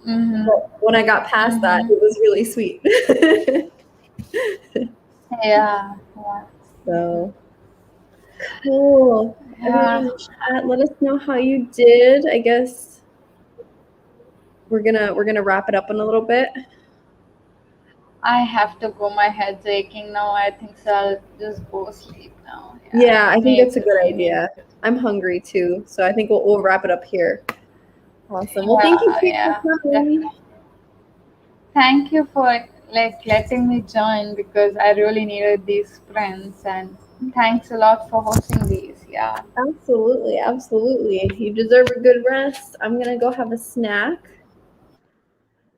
Mm-hmm. But when I got past that, it was really sweet. Yeah. Yeah. So cool. Everyone in Yeah. the chat, let us know how you did. I guess we're gonna wrap it up in a little bit. I have to go. My head's aching now. I think so. I'll just go sleep now. Yeah, I think that's a good Maybe. idea. I'm hungry too, so I think we'll wrap it up here. Awesome. Well, thank you Yeah. for coming. Definitely. Thank you for like letting me join because I really needed these friends and thanks a lot for hosting these. Yeah. Absolutely, absolutely. You deserve a good rest. I'm gonna go have a snack.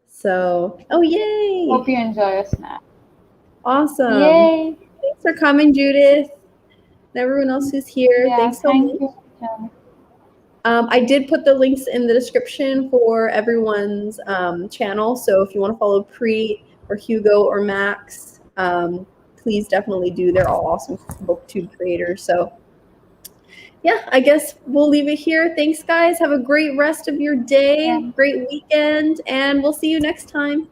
So, oh yay! Hope you enjoy your snack. Awesome. Yay. Thanks for coming, Judith. And everyone else who's here. Yeah, Thanks so thank much. you. Jen. I did put the links in the description for everyone's channel. So if you want to follow Preet or Hugo or Max, please definitely do. They're all awesome booktube creators. So yeah, I guess we'll leave it here. Thanks, guys. Have a great rest of your day, Yeah. great weekend, and we'll see you next time.